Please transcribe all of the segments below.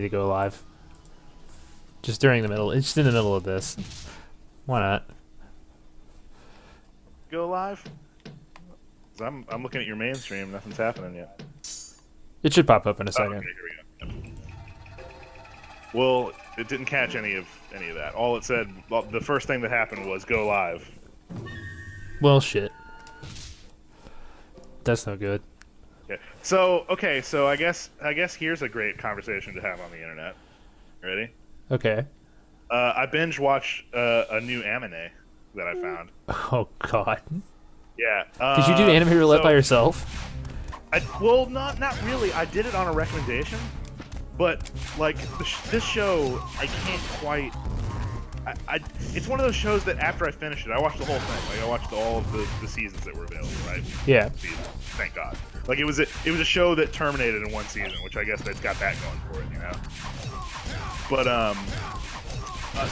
to go live. Just during the middle. It's just in the middle of this. Why not? Go live? 'Cause I'm looking at your mainstream. Nothing's happening yet. It should pop up in a Oh, second. okay, here we go. Yep. Well, it didn't catch any of that. All it said, well, the first thing that happened was go live. Well, shit. That's no good. Okay. So I guess here's a great conversation to have on the internet. Ready? Okay. I binge watched a new anime that I found. Oh god. Yeah. Did you do anime roulette by yourself? Well, not really. I did it on a recommendation, but like this show, I can't quite. It's one of those shows that after I finished it, I watched the whole thing. Like I watched all of the seasons that were available, right? Yeah. Seasons. Thank God. Like it was a show that terminated in one season, which I guess that's got that going for it, you know. But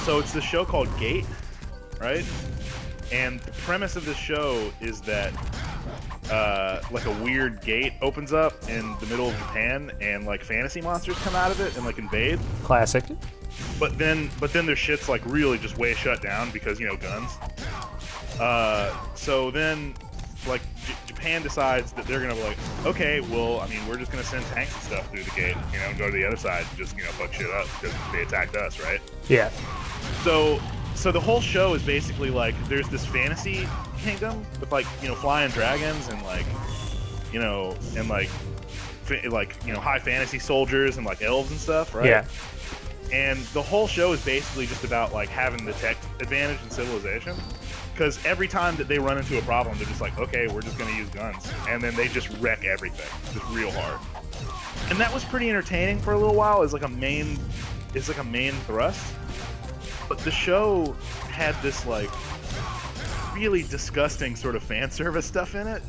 so it's the show called Gate, right? And the premise of this show is that like a weird gate opens up in the middle of Japan, and like fantasy monsters come out of it and like invade. Classic. But then their shit's like really just way shut down because, you know, guns. So then like Japan decides that they're gonna be like, okay, well, I mean, we're just gonna send tanks and stuff through the gate, you know, and go to the other side and just, you know, fuck shit up because they attacked us, right? Yeah. So the whole show is basically like there's this fantasy kingdom with like, you know, flying dragons and like, you know, and like you know, high fantasy soldiers and like elves and stuff, right? Yeah. And the whole show is basically just about like having the tech advantage in civilization, because every time that they run into a problem, they're just like, okay, we're just gonna use guns, and then they just wreck everything, just real hard. And that was pretty entertaining for a little while as like a main thrust. But the show had this like really disgusting sort of fan service stuff in it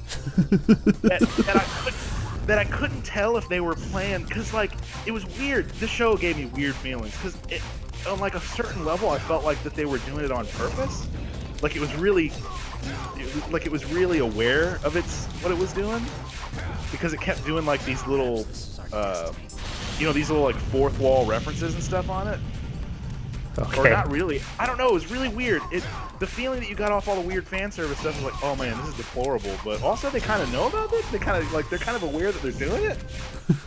that I couldn't tell if they were playing, because like it was weird. This show gave me weird feelings because on like a certain level I felt like that they were doing it on purpose. Like it was really aware of what it was doing, because it kept doing like these little you know, these little like fourth wall references and stuff on it. Okay. Or not really. I don't know. It was really weird. The feeling that you got off all the weird fan service stuff was like, oh man, this is deplorable. But also, they kind of know about it. They're kind of aware that they're doing it,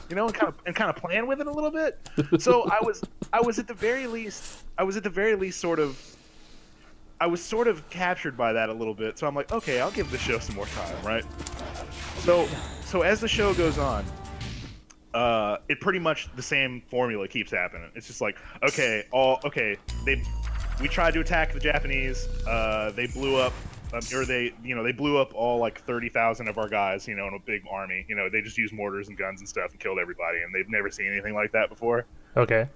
you know, and kind of playing with it a little bit. So I was at the very least sort of captured by that a little bit. So I'm like, okay, I'll give this show some more time, right? So as the show goes on, it pretty much the same formula keeps happening. It's just like, we tried to attack the Japanese. They blew up, they blew up all like 30,000 of our guys, you know, in a big army. You know, they just used mortars and guns and stuff and killed everybody, and they've never seen anything like that before. Okay.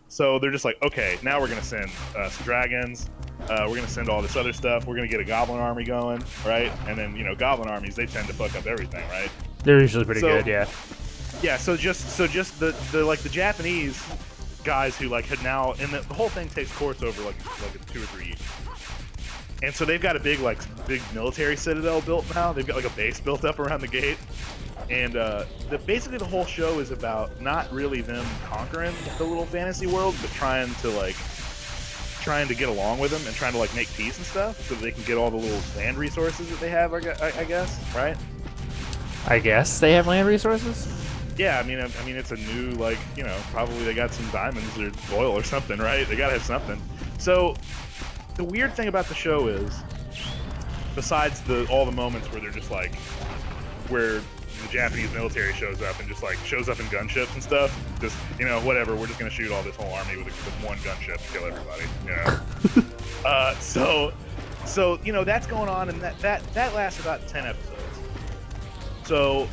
So they're just like, okay, now we're gonna send some dragons. We're gonna send all this other stuff. We're gonna get a goblin army going, right? And then, you know, goblin armies, they tend to fuck up everything, right? They're usually pretty good, yeah. Yeah, so just the like the Japanese guys who like had now, and the whole thing takes course over like 2 or 3 years, and so they've got a big military citadel built now. They've got like a base built up around the gate, and basically the whole show is about not really them conquering the little fantasy world, but trying to get along with them and trying to like make peace and stuff, so that they can get all the little land resources that they have. I guess, right? I guess they have land resources? Yeah, I mean, it's a new, like, you know, probably they got some diamonds or oil or something, right? They gotta have something. So, the weird thing about the show is, besides all the moments where they're just like, where the Japanese military shows up and just like shows up in gunships and stuff, just, you know, whatever, we're just gonna shoot all this whole army with one gunship and kill everybody, you know. So you know, that's going on, and that lasts about 10 episodes. So,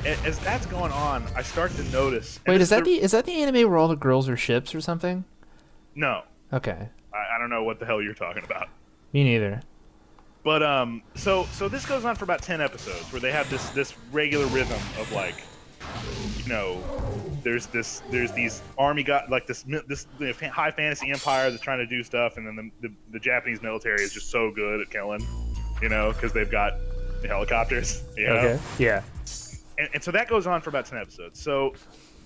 as that's going on, I start to notice. Wait, is that the anime where all the girls are ships or something? No. Okay. I don't know what the hell you're talking about. Me neither. But so this goes on for about 10 episodes where they have this regular rhythm of like, you know, there's these army guys, like this high fantasy empire that's trying to do stuff, and then the Japanese military is just so good at killing, you know, because they've got helicopters. You know? Okay. Yeah. And so that goes on for about 10 episodes. So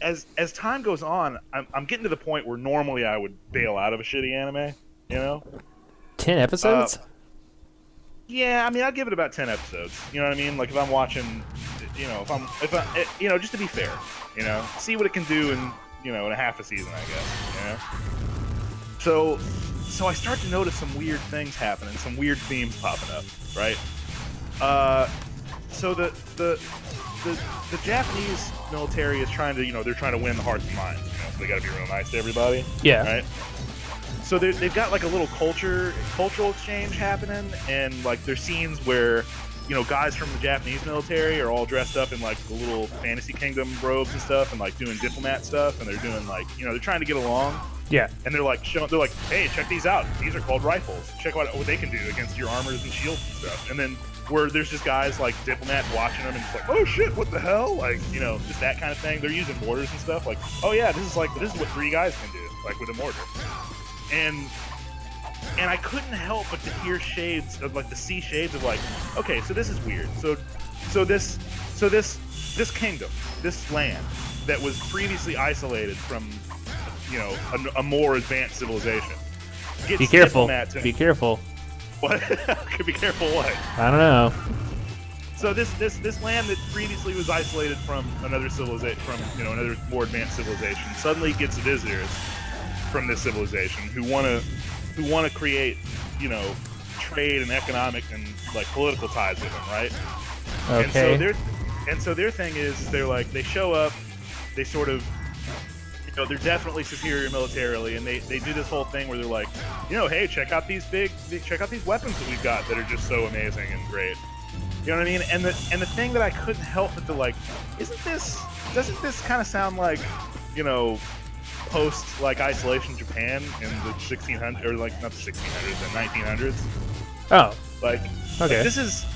as time goes on, I'm getting to the point where normally I would bail out of a shitty anime, you know. 10 Uh, episodes? yeah, I mean, I'd give it about 10 episodes. You know what I mean? Like if I'm watching, you know, if I, you know, just to be fair, you know, see what it can do in, you know, in a half a season, I guess. You know. So I start to notice some weird things happening, some weird themes popping up, right? So the Japanese military is trying to, you know, they're trying to win the hearts and minds. You know, so they got to be real nice to everybody. Yeah. Right. So they've got like a little cultural exchange happening, and like there's scenes where, you know, guys from the Japanese military are all dressed up in like the little fantasy kingdom robes and stuff, and like doing diplomat stuff, and they're doing like, you know, they're trying to get along. Yeah. And they're like they're like, hey, check these out. These are called rifles. Check out what they can do against your armors and shields and stuff. And then where there's just guys like diplomats watching them and just like, oh shit, what the hell? Like, you know, just that kind of thing. They're using mortars and stuff. Like, oh yeah, this is what 3 guys can do, like with a mortar. And I couldn't help but to hear shades of like see shades of like, okay, so this is weird. So this kingdom, this land that was previously isolated from, you know, a more advanced civilization. Be careful. Be careful. What? Be careful what? I don't know. So this land that previously was isolated from another civilization, from, you know, another more advanced civilization, suddenly gets visitors from this civilization who want to create, you know, trade and economic and like political ties with them, right? Okay. And so their thing is they're like, they show up, they sort of, you know, they're definitely superior militarily, and they do this whole thing where they're like, you know, hey, check out these weapons that we've got that are just so amazing and great. You know what I mean? And the thing that I couldn't help but to like, doesn't this kind of sound like, you know, post like isolation Japan in the 1600s, or like not the 1600s, the 1900s? Oh, like, okay. Like, this is.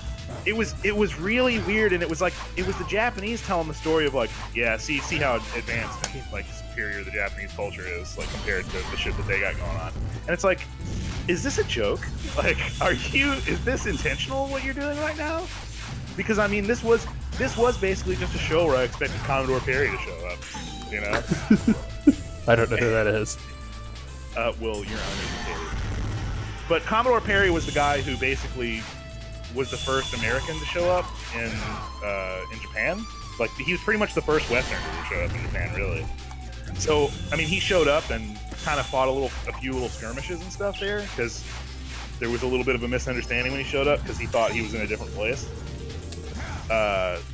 It was really weird, and it was the Japanese telling the story of like, yeah, see how advanced and like superior the Japanese culture is, like compared to the shit that they got going on. And it's like, is this a joke? Like, is this intentional what you're doing right now? Because I mean, this was basically just a show where I expected Commodore Perry to show up, you know? I don't know who that is. Well, you're uneducated. But Commodore Perry was the guy who basically was the first American to show up in Japan. Like, he was pretty much the first Westerner to show up in Japan, really. So, I mean, he showed up and kind of fought a few little skirmishes and stuff there, because there was a little bit of a misunderstanding when he showed up, because he thought he was in a different place.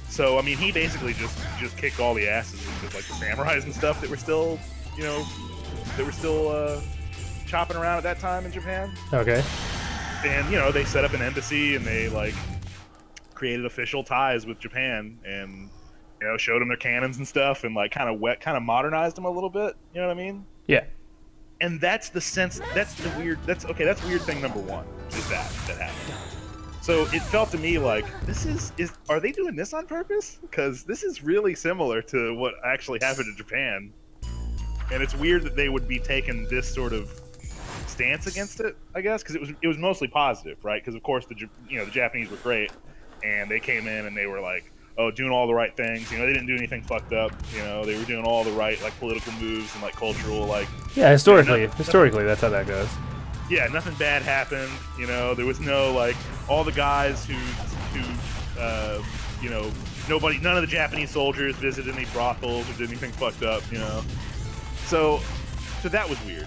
So, I mean, he basically just kicked all the asses of like the samurais and stuff that were still, you know, chopping around at that time in Japan. Okay. And, you know, they set up an embassy, and they like created official ties with Japan, and, you know, showed them their cannons and stuff, and like kind of modernized them a little bit. You know what I mean? Yeah. And that's weird thing number one, is that happened. So it felt to me like, are they doing this on purpose? Because this is really similar to what actually happened in Japan, and it's weird that they would be taking this sort of stance against it, I guess, because it was mostly positive, right? Because of course the Japanese were great, and they came in and they were like, oh, doing all the right things. You know, they didn't do anything fucked up. You know, they were doing all the right like political moves and like cultural like. Yeah, historically, that's how that goes. Yeah, nothing bad happened. You know, there was no like all the guys who you know, none of the Japanese soldiers visited any brothels or did anything fucked up. You know, so that was weird.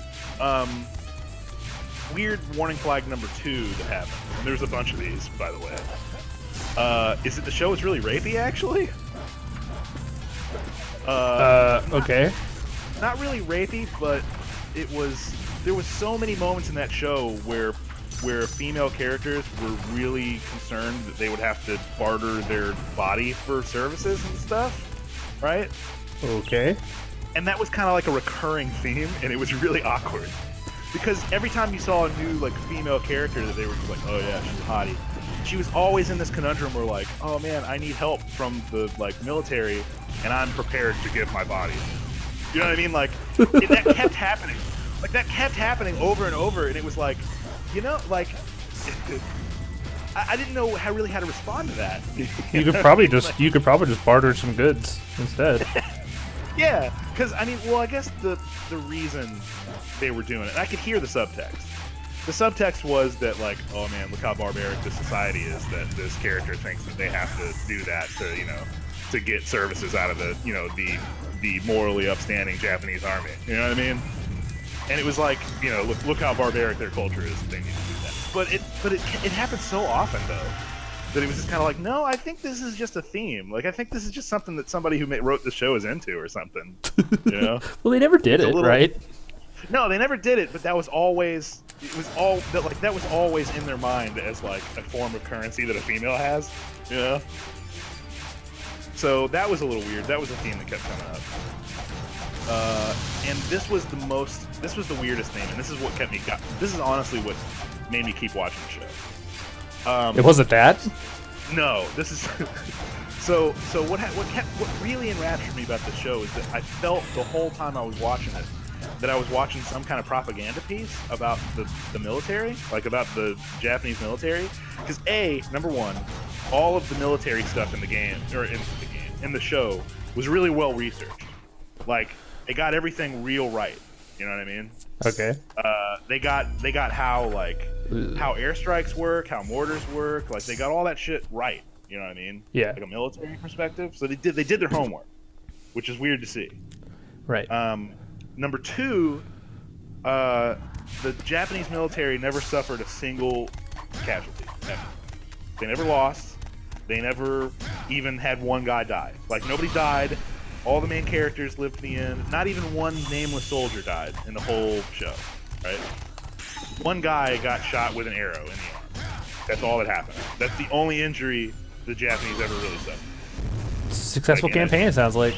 Weird warning flag number 2 that happened. And there's a bunch of these, by the way. Is it the show is really rapey, actually? Okay. Not really rapey, but there was so many moments in that show where female characters were really concerned that they would have to barter their body for services and stuff, right? Okay. And that was kind of like a recurring theme, and it was really awkward. Because every time you saw a new like female character that they were just like, oh yeah, she's hottie, she was always in this conundrum where like, oh man, I need help from the like military, and I'm prepared to give my body. You know what I mean? Like that kept happening. Like that kept happening over and over, and it was like, you know, like I didn't know how to respond to that. You could probably just barter some goods instead. Yeah, because I mean, well, I guess the reason they were doing it, I could hear the subtext. The subtext was that, like, oh man, look how barbaric this society is, that this character thinks that they have to do that to, to get services out of the, the morally upstanding Japanese army. You know what I mean? And it was like, look how barbaric their culture is. They need to do that. But it happens so often though, that it was just kind of like, no, I think this is just a theme. Like, I think this is just something that somebody who wrote the show is into or something. Well, they never did it, right? No, they never did it, but that was always that was always in their mind as like a form of currency that a female has, So that was a little weird. That was a theme that kept coming up. And this was the weirdest thing, and this is what this is honestly what made me keep watching the show. It wasn't that? No, this is so what really enraptured me about the show is that I felt the whole time I was watching it that I was watching some kind of propaganda piece about the military, like about the Japanese military. Because number one, all of the military stuff in the game, or in the show, was really well researched. Like, they got everything real right. You know what I mean? Okay. They got how airstrikes work, how mortars work. Like, they got all that shit right. You know what I mean? Yeah. Like a military perspective. So they did their homework, which is weird to see. Right. Number two, the Japanese military never suffered a single casualty. Never. They never lost. They never even had one guy die. Like, nobody died. All the main characters lived to the end. Not even one nameless soldier died in the whole show, right? One guy got shot with an arrow in the arm. That's all that happened. That's the only injury the Japanese ever really suffered. Successful campaign, it sounds like.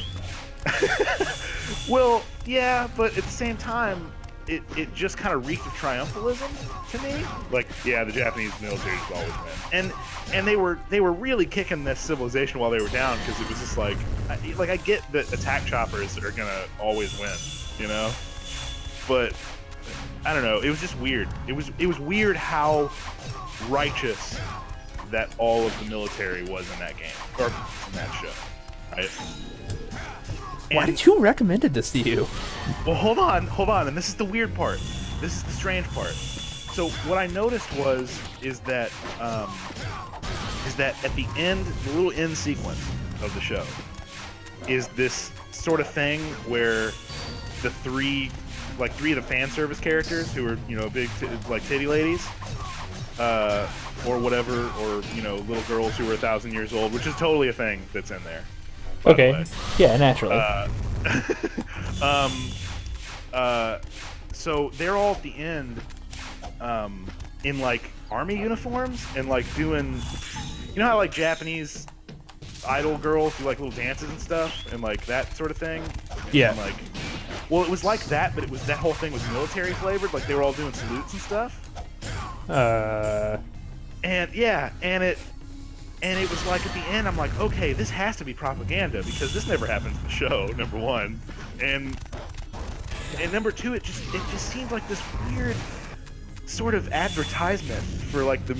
Well, yeah, but at the same time, it just kind of reeked of triumphalism to me. Like, yeah, the Japanese military just always win, and they were really kicking this civilization while they were down, because it was just like I get that attack choppers are gonna always win, but I don't know. It was just weird. It was weird how righteous that all of the military was in that game, or in that show, right? Why did you recommended this to you? Well, hold on, and this is the weird part. This is the strange part. So what I noticed is that at the end, the little end sequence of the show is this sort of thing where the three of the fan service characters who are big titty ladies, or whatever, or little girls who are 1,000 years old, which is totally a thing that's in there. Okay. Yeah, naturally. So they're all at the end, in like army uniforms and like doing, how like Japanese idol girls do like little dances and stuff and like that sort of thing. Yeah. And, well, it was like that, but that whole thing was military flavored. Like, they were all doing salutes and stuff. And it was like at the end, I'm like, okay, this has to be propaganda, because this never happens in the show, number one, and number two, it just seemed like this weird sort of advertisement for like the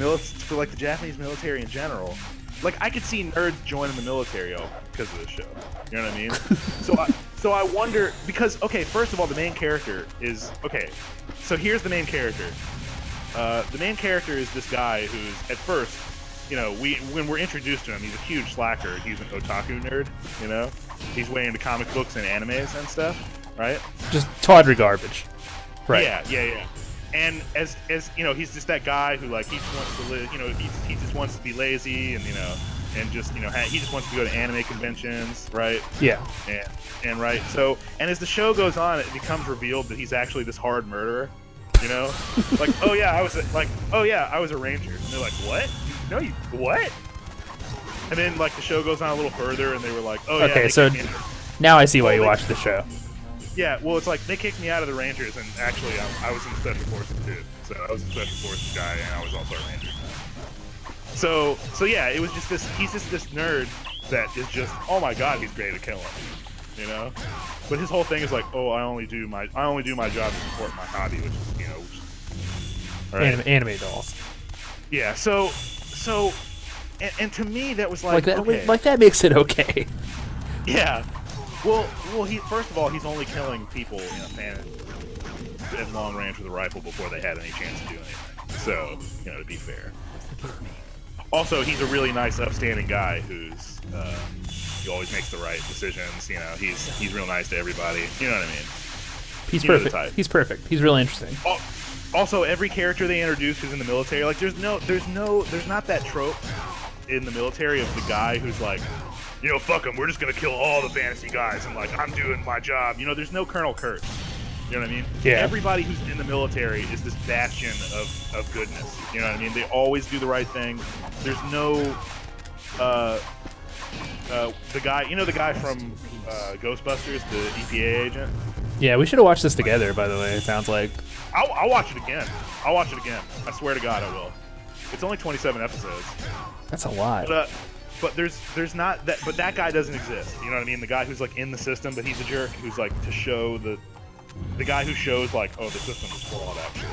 Japanese military in general. Like, I could see nerds joining the military because of this show. You know what I mean? So I wonder, because, okay, first of all, the main character is, okay, so here's the main character. The main character is this guy who's, at first, when we're introduced to him, he's a huge slacker. He's an otaku nerd, He's way into comic books and animes and stuff, right? Just tawdry garbage. Right. Yeah. And as he's just that guy who, like, he just wants to live, he just wants to be lazy and, and just, he just wants to go to anime conventions, right? Yeah. And right. So, and as the show goes on, it becomes revealed that he's actually this hard murderer, Like, oh yeah, I was a ranger. And they're like, what? No, you what? And then like the show goes on a little further, and they were like, oh yeah. Okay, so now I see why you watched the show. Yeah, well, it's like they kicked me out of the Rangers, and actually I was in Special Forces too. So I was a Special Forces guy, and I was also a Ranger. So yeah, it was just he's just this nerd that is just, oh my god, he's great at killing, But his whole thing is like, oh, I only do my job to support my hobby, which is, right? Anime dolls. Yeah, so and to me that was like, that, okay. like that makes it okay. Yeah, Well, he first of all, he's only killing people in a fan at long range with a rifle before they had any chance to do anything. So, to be fair. Also, he's a really nice, upstanding guy who's he always makes the right decisions. He's real nice to everybody. You know what I mean? He's perfect. He's perfect. He's really interesting. Also, every character they introduce who's in the military, like there's not that trope in the military of the guy who's like, fuck them, we're just gonna kill all the fantasy guys and like I'm doing my job. There's no Colonel Kurtz. You know what I mean? Yeah. Everybody who's in the military is this bastion of goodness. You know what I mean? They always do the right thing. There's no the guy from Ghostbusters, the EPA agent. Yeah, we should have watched this together. By the way, it sounds like. I'll watch it again. I swear to God, I will. It's only 27 episodes. That's a lot. But there's not that. But that guy doesn't exist. You know what I mean? The guy who's like in the system, but he's a jerk. Who's like to show the guy who shows like, oh, the system is flawed actually.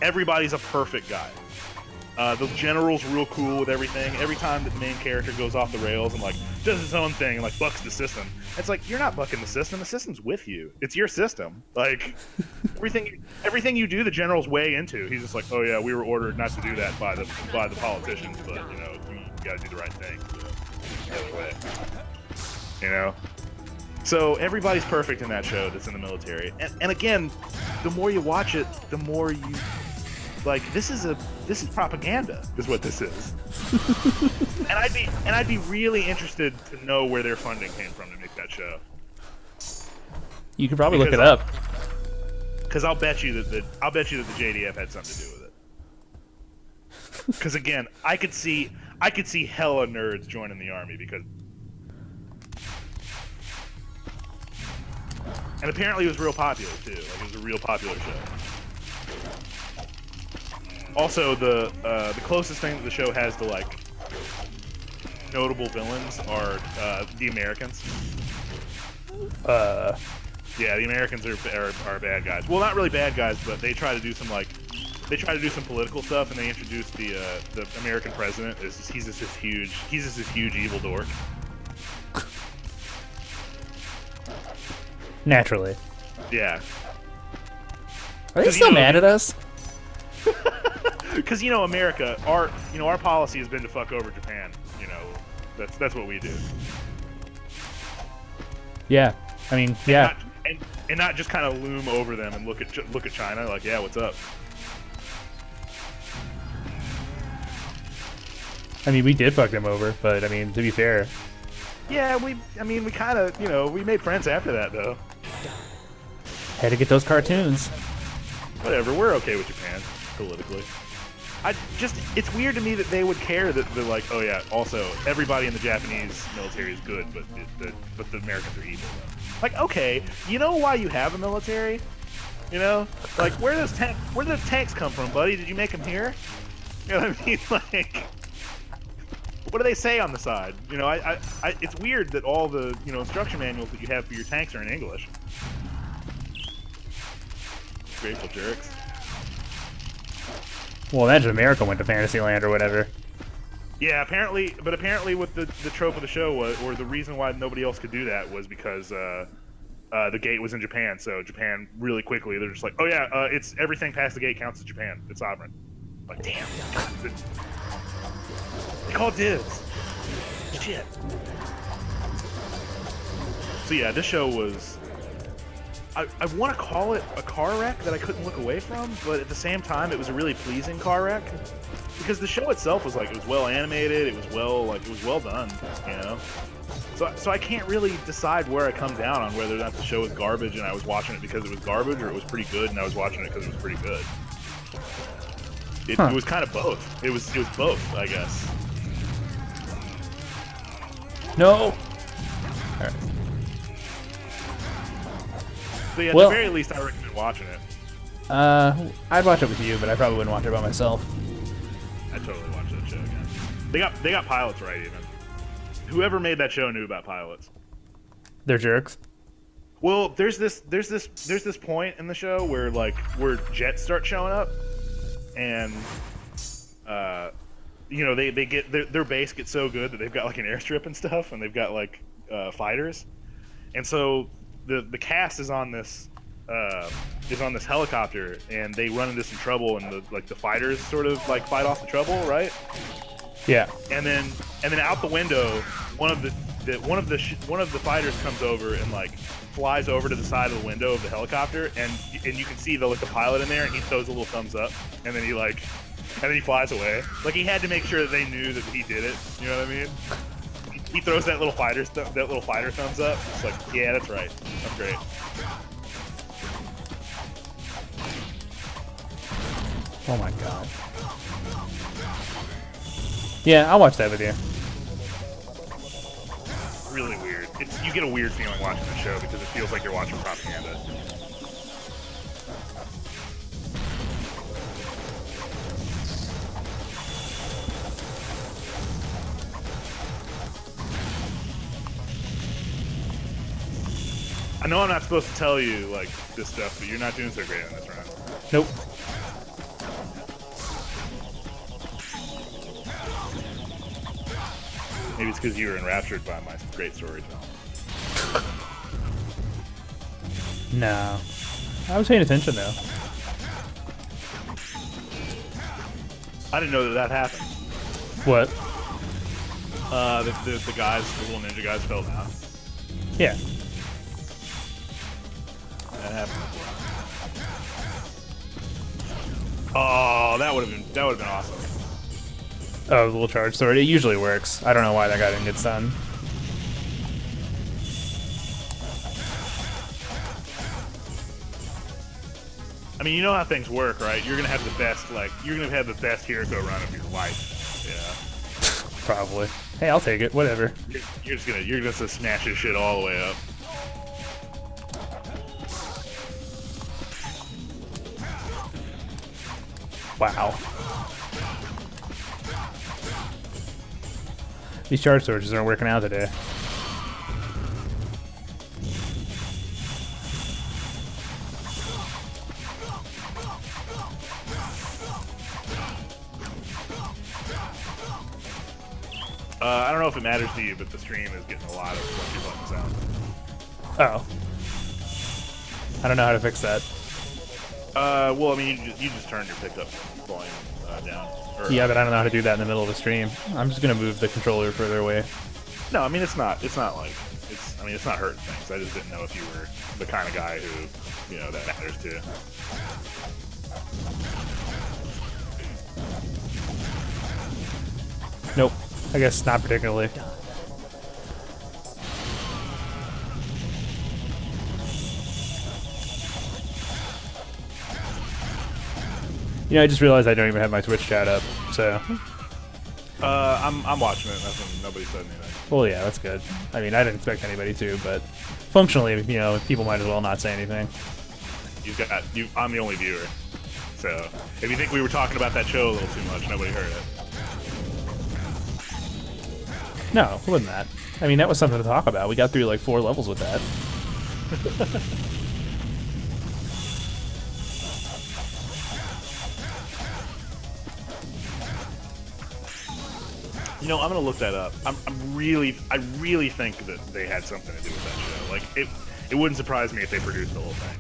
Everybody's a perfect guy. The general's real cool with everything. Every time the main character goes off the rails and like does his own thing and like bucks the system, it's like you're not bucking the system. The system's with you. It's your system. Like everything you do, the general's way into. He's just like, oh yeah, we were ordered not to do that by the politicians, but you gotta do the right thing. The other way. So everybody's perfect in that show that's in the military. And again, the more you watch it, the more you like this is propaganda is what this is. and I'd be really interested to know where their funding came from to make that show. You could probably look it up. Because I'll bet you that the JDF had something to do with it. Because again, I could see hella nerds joining the army because. And apparently it was real popular too. Like it was a real popular show. Also, the closest thing that the show has to like notable villains are the Americans. Yeah, the Americans are bad guys. Well, not really bad guys, but they try to do some some political stuff, and they introduce the American president. He's just this huge evil dork. Naturally. Yeah. Are they still mad at us? Because America, our policy has been to fuck over Japan. That's what we do. Yeah, I mean, yeah. And not just kind of loom over them and look at China like, yeah, what's up? I mean, we did fuck them over, but I mean, to be fair. Yeah, we kind of, we made friends after that though. Had to get those cartoons. Whatever, we're okay with Japan politically. It's weird to me that they would care that they're like, oh yeah, also everybody in the Japanese military is good, but the Americans are evil though. Like, okay, you know why you have a military? Like where do those tanks come from, buddy? Did you make them here? You know what I mean? Like, what do they say on the side? It's weird that all the instruction manuals that you have for your tanks are in English. Grateful jerks. Well, imagine America went to Fantasyland or whatever. Yeah, apparently what the trope of the show was, or the reason why nobody else could do that was because the gate was in Japan. So Japan really quickly, they're just like, oh yeah, it's everything past the gate counts as Japan. It's sovereign. Like, damn. They call dibs. Shit. So yeah, this show was. I want to call it a car wreck that I couldn't look away from, but at the same time, it was a really pleasing car wreck because the show itself was like, it was well animated, it was well done, So I can't really decide where I come down on whether or not the show is garbage and I was watching it because it was garbage, or it was pretty good and I was watching it because it was pretty good. It was kind of both. It was both, I guess. No. All right. So yeah, at the very least, I recommend watching it. I'd watch it with you, but I probably wouldn't watch it by myself. I'd totally watch that show again. They got pilots right, even. Whoever made that show knew about pilots. They're jerks. Well, there's this point in the show where jets start showing up, and they get their base gets so good that they've got like an airstrip and stuff, and they've got like fighters, and so the cast is on this helicopter, and they run into some trouble, and the fighters sort of like fight off the trouble, right? Yeah. And then out the window, one of the fighters comes over and like flies over to the side of the window of the helicopter, and you can see the pilot in there, and he throws a little thumbs up, and then he flies away. Like, he had to make sure that they knew that he did it. You know what I mean? He throws that little fighter thumbs up. It's like, yeah, that's right. That's great. Oh my god. Yeah, I'll watch that with you. Really weird. You get a weird feeling watching the show because it feels like you're watching propaganda. I know I'm not supposed to tell you like this stuff, but you're not doing so great on this round. Nope. Maybe it's because you were enraptured by my great storytelling. No. I was paying attention, though. I didn't know that happened. What? The guys, the little ninja guys fell down. Yeah. That happened. Oh, that would have been awesome. Oh, the little charge sword. It usually works. I don't know why that guy didn't get stunned. I mean, you know how things work, right? You're gonna have the best, Hiriko run of your life. Yeah. Probably. Hey, I'll take it. Whatever. You're just gonna smash this shit all the way up. Wow. These charge swords aren't working out today. I don't know if it matters to you, but the stream is getting a lot of clunky button sound. Oh. I don't know how to fix that. Well, I mean, you just turned your pickup volume down. Yeah, but I don't know how to do that in the middle of a stream. I'm just gonna move the controller further away. No, I mean, it's not hurting things. I just didn't know if you were the kind of guy who, that matters to. Nope. I guess not particularly. I just realized I don't even have my Twitch chat up, so. I'm watching it. Nobody said anything. Well, yeah, that's good. I mean, I didn't expect anybody to, but functionally, people might as well not say anything. I'm the only viewer, so if you think we were talking about that show a little too much, nobody heard it. No, it wasn't that. I mean, that was something to talk about. We got through like 4 levels with that. I'm gonna look that up. I really think that they had something to do with that show. Like, it wouldn't surprise me if they produced the whole thing.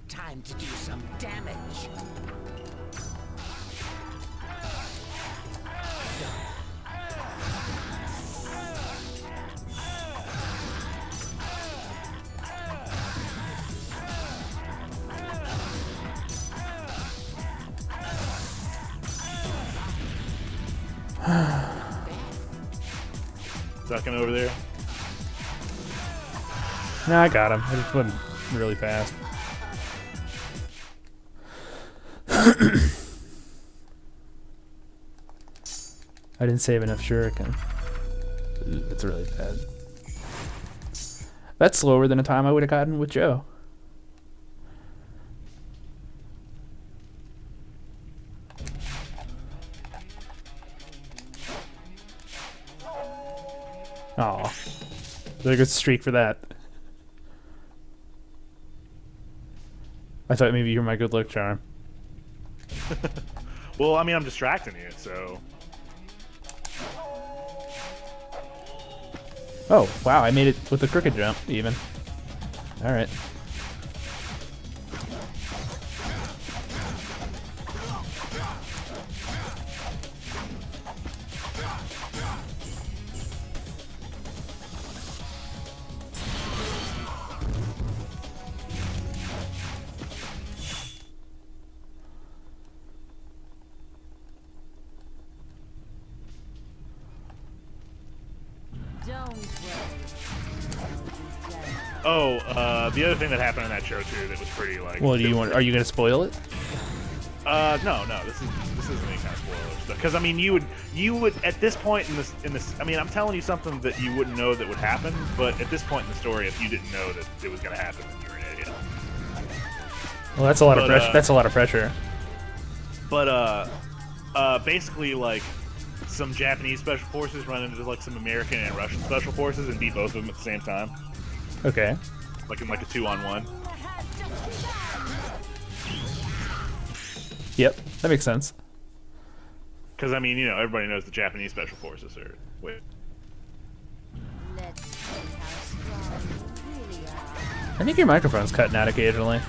Time to do some damage. Ducking over there. No, I got him. I just went really fast. I didn't save enough shuriken. Ooh, that's really bad. That's slower than a time I would have gotten with Joe. Aw. There's a good streak for that. I thought maybe you were my good luck charm. Well, I mean, I'm distracting you, so. Oh, wow, I made it with a crooked jump, even. Alright. Don't worry. Oh, the other thing that happened in that show too that was pretty like. Well, are you gonna spoil it? No, this isn't any kind of spoiler stuff. Because I mean, you would at this point in this. I mean, I'm telling you something that you wouldn't know that would happen. But at this point in the story, if you didn't know that it was going to happen, then you're an idiot. Well, that's a lot of pressure. That's a lot of pressure. But basically, like some Japanese special forces run into like some American and Russian special forces and beat both of them at the same time. Okay. Like in like a 2-on-1. Yep, that makes sense. Because I mean, you know, everybody knows the Japanese special forces are. Wait. Let's see how strong you really are. I think your microphone's cutting out occasionally.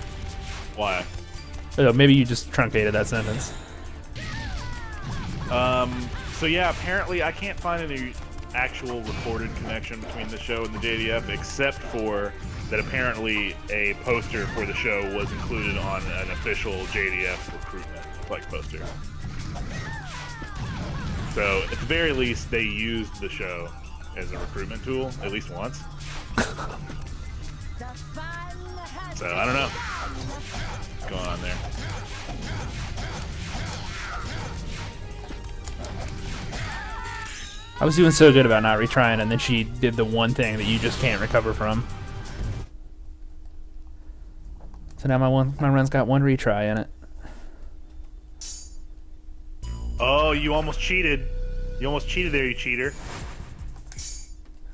Why? Oh, maybe you just truncated that sentence. So yeah, apparently I can't find any actual recorded connection between the show and the JDF, except for that apparently a poster for the show was included on an official JDF recruitment poster. So at the very least, they used the show as a recruitment tool at least once. So I don't know what's going on there. I was doing so good about not retrying, and then she did the one thing that you just can't recover from. So now my run's got one retry in it. Oh, you almost cheated. You almost cheated there, you cheater.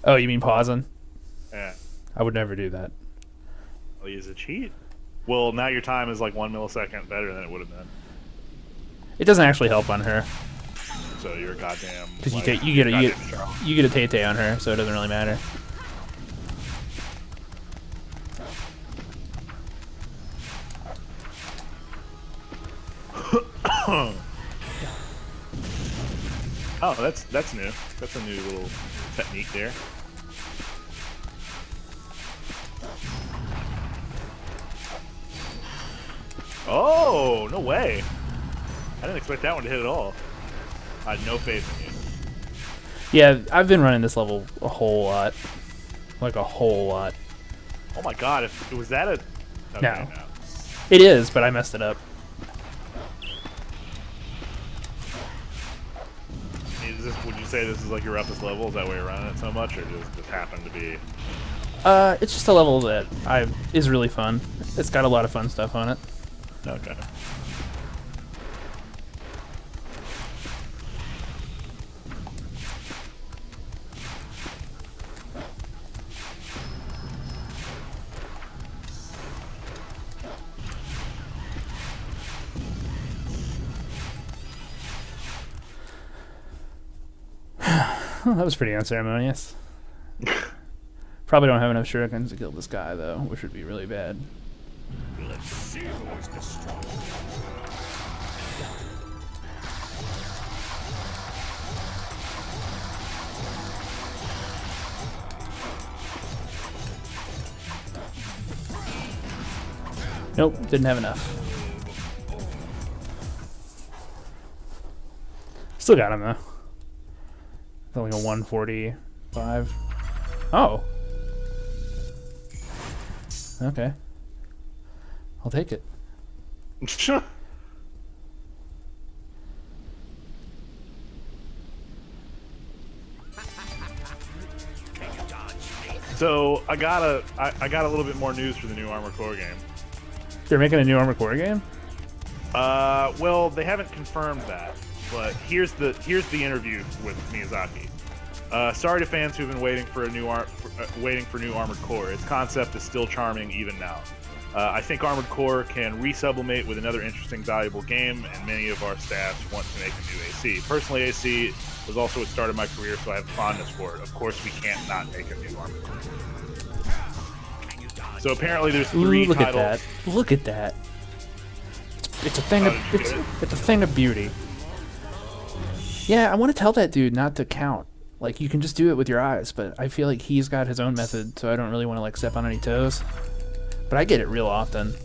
Oh, you mean pausing? Yeah. I would never do that. Well, use a cheat. Well, now your time is like 1 millisecond better than it would have been. It doesn't actually help on her. So you're a goddamn. Because like, you get a Tay-Tay on her, so it doesn't really matter. Oh, that's new. That's a new little technique there. Oh, no way. I didn't expect that one to hit at all. I had no faith in you. Yeah, I've been running this level a whole lot. Like a whole lot. Oh my god, if was that a... Okay, No. It is, but I messed it up. Would you say this is like your roughest level? Is that why you're running it so much, or does this happen to be... It's just a level that is really fun. It's got a lot of fun stuff on it. Okay. Oh, that was pretty unceremonious. Probably don't have enough shurikens to kill this guy, though, which would be really bad. Let's see who's the strongest. Nope, didn't have enough. Still got him, though. It's only a 145. Oh. Okay. I'll take it. So I got a little bit more news for the new Armored Core game. They're making a new Armored Core game? Well, they haven't confirmed that, but here's the interview with Miyazaki. Sorry to fans who've been waiting for new Armored Core. Its concept is still charming even now. I think Armored Core can resublimate with another interesting, valuable game, and many of our staff want to make a new AC. Personally, AC was also what started my career, so I have fondness for it. Of course, we can't not make a new Armored Core. So apparently there's 3 look titles. at that. Look at that. It's a thing of it's a thing of beauty. Yeah, I want to tell that dude not to count. Like, you can just do it with your eyes, but I feel like he's got his own method, so I don't really want to like step on any toes. But I get it real often.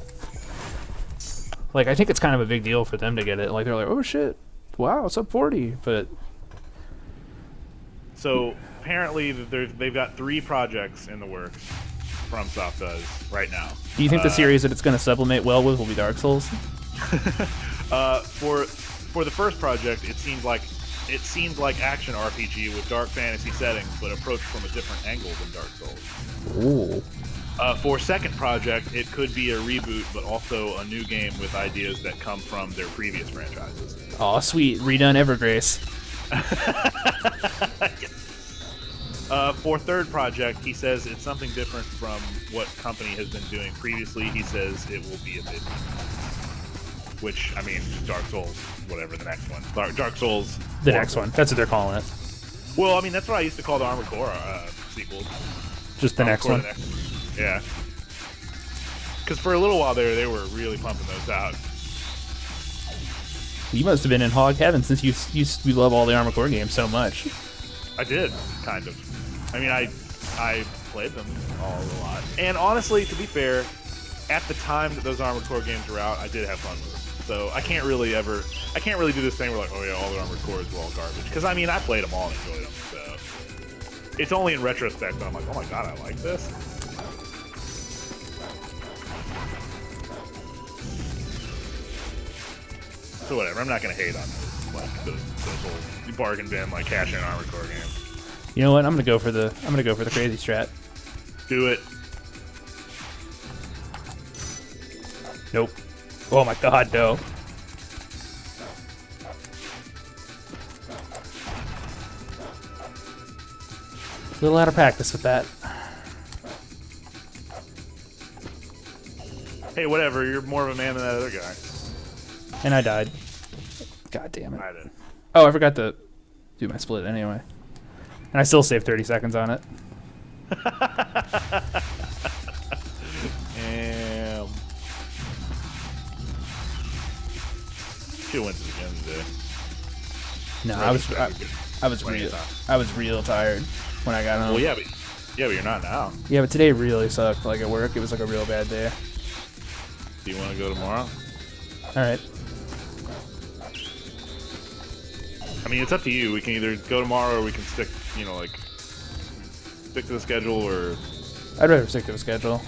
Like, I think it's kind of a big deal for them to get it. Like, they're like, oh shit, wow, it's up 40. But so apparently they've got 3 projects in the works. FromSoft does right now. do you think the series that it's going to sublimate well with will be Dark Souls? For the first project, it seemed like action RPG with dark fantasy settings, but approached from a different angle than Dark Souls. Ooh. For second project, it could be a reboot, but also a new game with ideas that come from their previous franchises. Aw, sweet. Redone Evergrace. For third project, he says it's something different from what company has been doing previously. He says it will be a bit, which, I mean, Dark Souls, whatever the next one. Dark Souls. The next one. That's what they're calling it. Well, I mean, that's what I used to call the Armored Core sequels. Just the next one. Yeah. Because for a little while there, they were really pumping those out. You must have been in hog heaven since you love all the Armored Core games so much. I did, kind of. I mean, I played them all a lot. And honestly, to be fair, at the time that those Armored Core games were out, I did have fun with them. So I can't really do this thing where like, oh yeah, all the Armored Cores were all garbage. Because I mean, I played them all and enjoyed them. So it's only in retrospect that I'm like, oh my god, I like this. So whatever, I'm not gonna hate on those old bargain bin like cash in Armored Core games. You know what? I'm gonna go for the crazy strat. Do it. Nope. Oh my god, no. A little out of practice with that. Hey, whatever, you're more of a man than that other guy. And I died. God damn it. I did. Oh, I forgot to do my split anyway. And I still saved 30 seconds on it. Damn. Should went to the gym today. No, I was real tired when I got home. Well, yeah, but you're not now. Yeah, but today really sucked. Like at work, it was like a real bad day. Do you want to go tomorrow? All right. I mean, it's up to you. We can either go tomorrow or we can stick to the schedule, or... I'd rather stick to the schedule.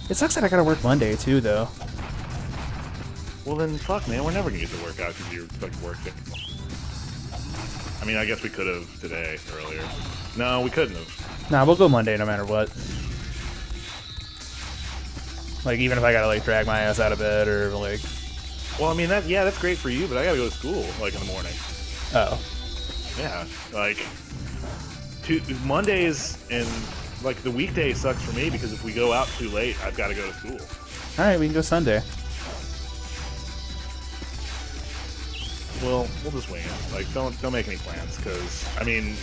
It sucks that I gotta work Monday too, though. Well then, fuck, man. We're never gonna get to work out because you're fucking working. I mean, I guess we could have today, earlier. No, we couldn't have. Nah, we'll go Monday no matter what. Like, even if I gotta, like, drag my ass out of bed or, like... Well, I mean, that's great for you, but I gotta go to school, like, in the morning. Oh. Yeah, like... Mondays and, like, the weekday sucks for me because if we go out too late, I've got to go to school. Alright, we can go Sunday. Well, we'll just wing it. Like, don't make any plans, because, I mean,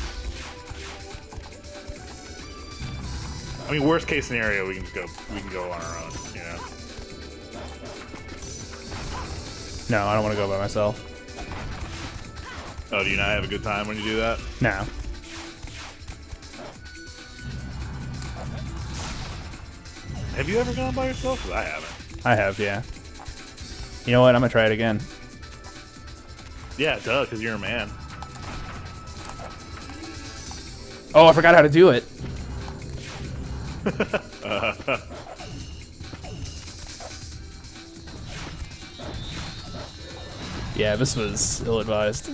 worst case scenario, we can go on our own, you know? No, I don't want to go by myself. Oh, do you not have a good time when you do that? No. Have you ever gone by yourself? 'Cause I haven't. I have, yeah. You know what? I'm gonna try it again. Yeah, duh, because you're a man. Oh, I forgot how to do it. Yeah, this was ill-advised.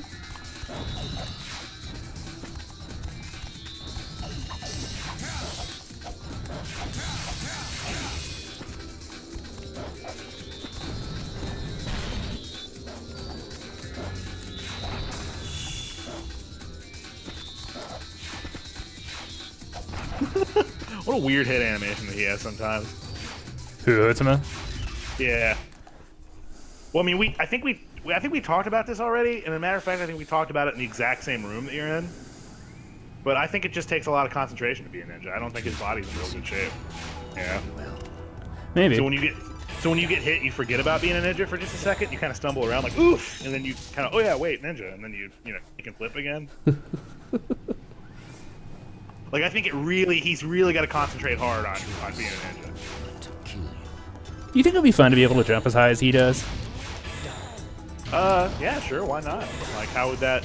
What a little weird head animation that he has sometimes. Who, Hotsuma? Yeah. Well, I mean, I think we talked about this already, and as a matter of fact, I think we talked about it in the exact same room that you're in. But I think it just takes a lot of concentration to be a ninja. I don't think his body's in real good shape. Yeah. Maybe. So when you get hit, you forget about being a ninja for just a second. You kind of stumble around like oof, and then you kind of, oh yeah, wait, ninja, and then you can flip again. Like I think he's really got to concentrate hard on being a ninja. You think it'll be fun to be able to jump as high as he does? Yeah, sure, why not? Like, how would that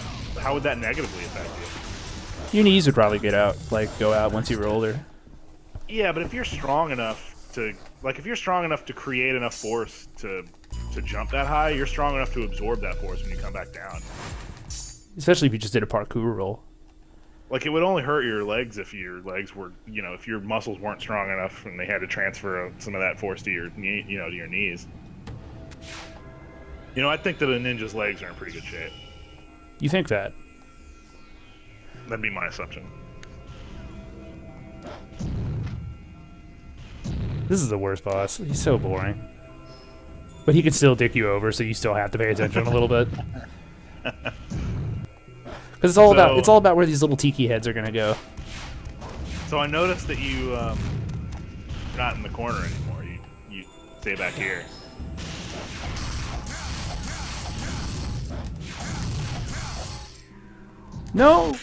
negatively affect you? Your knees would probably go out once you were older. Yeah, but if you're strong enough to create enough force to jump that high, you're strong enough to absorb that force when you come back down. Especially if you just did a parkour roll. Like, it would only hurt your legs if your legs were, if your muscles weren't strong enough and they had to transfer some of that force to your knee, to your knees. I think that a ninja's legs are in pretty good shape. You think that? That'd be my assumption. This is the worst boss. He's so boring. But he can still dick you over, so you still have to pay attention a little bit. Because it's all about where these little tiki heads are gonna go. So I noticed that you're not in the corner anymore. You stay back here. No!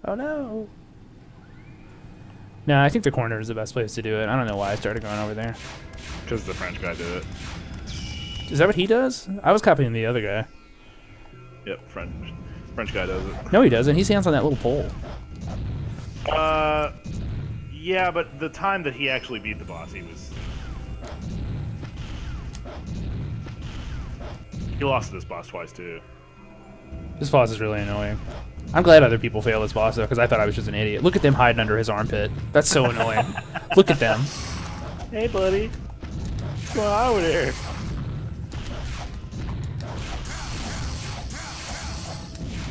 Oh no! No, I think the corner is the best place to do it. I don't know why I started going over there. Because the French guy did it. Is that what he does? I was copying the other guy. Yep, French guy does it. No, he doesn't. He stands on that little pole. Yeah, but the time that he actually beat the boss, he lost to this boss twice too. This boss is really annoying. I'm glad other people fail this boss though, because I thought I was just an idiot. Look at them hiding under his armpit. That's so annoying. Look at them. Hey, buddy. What's going on over there?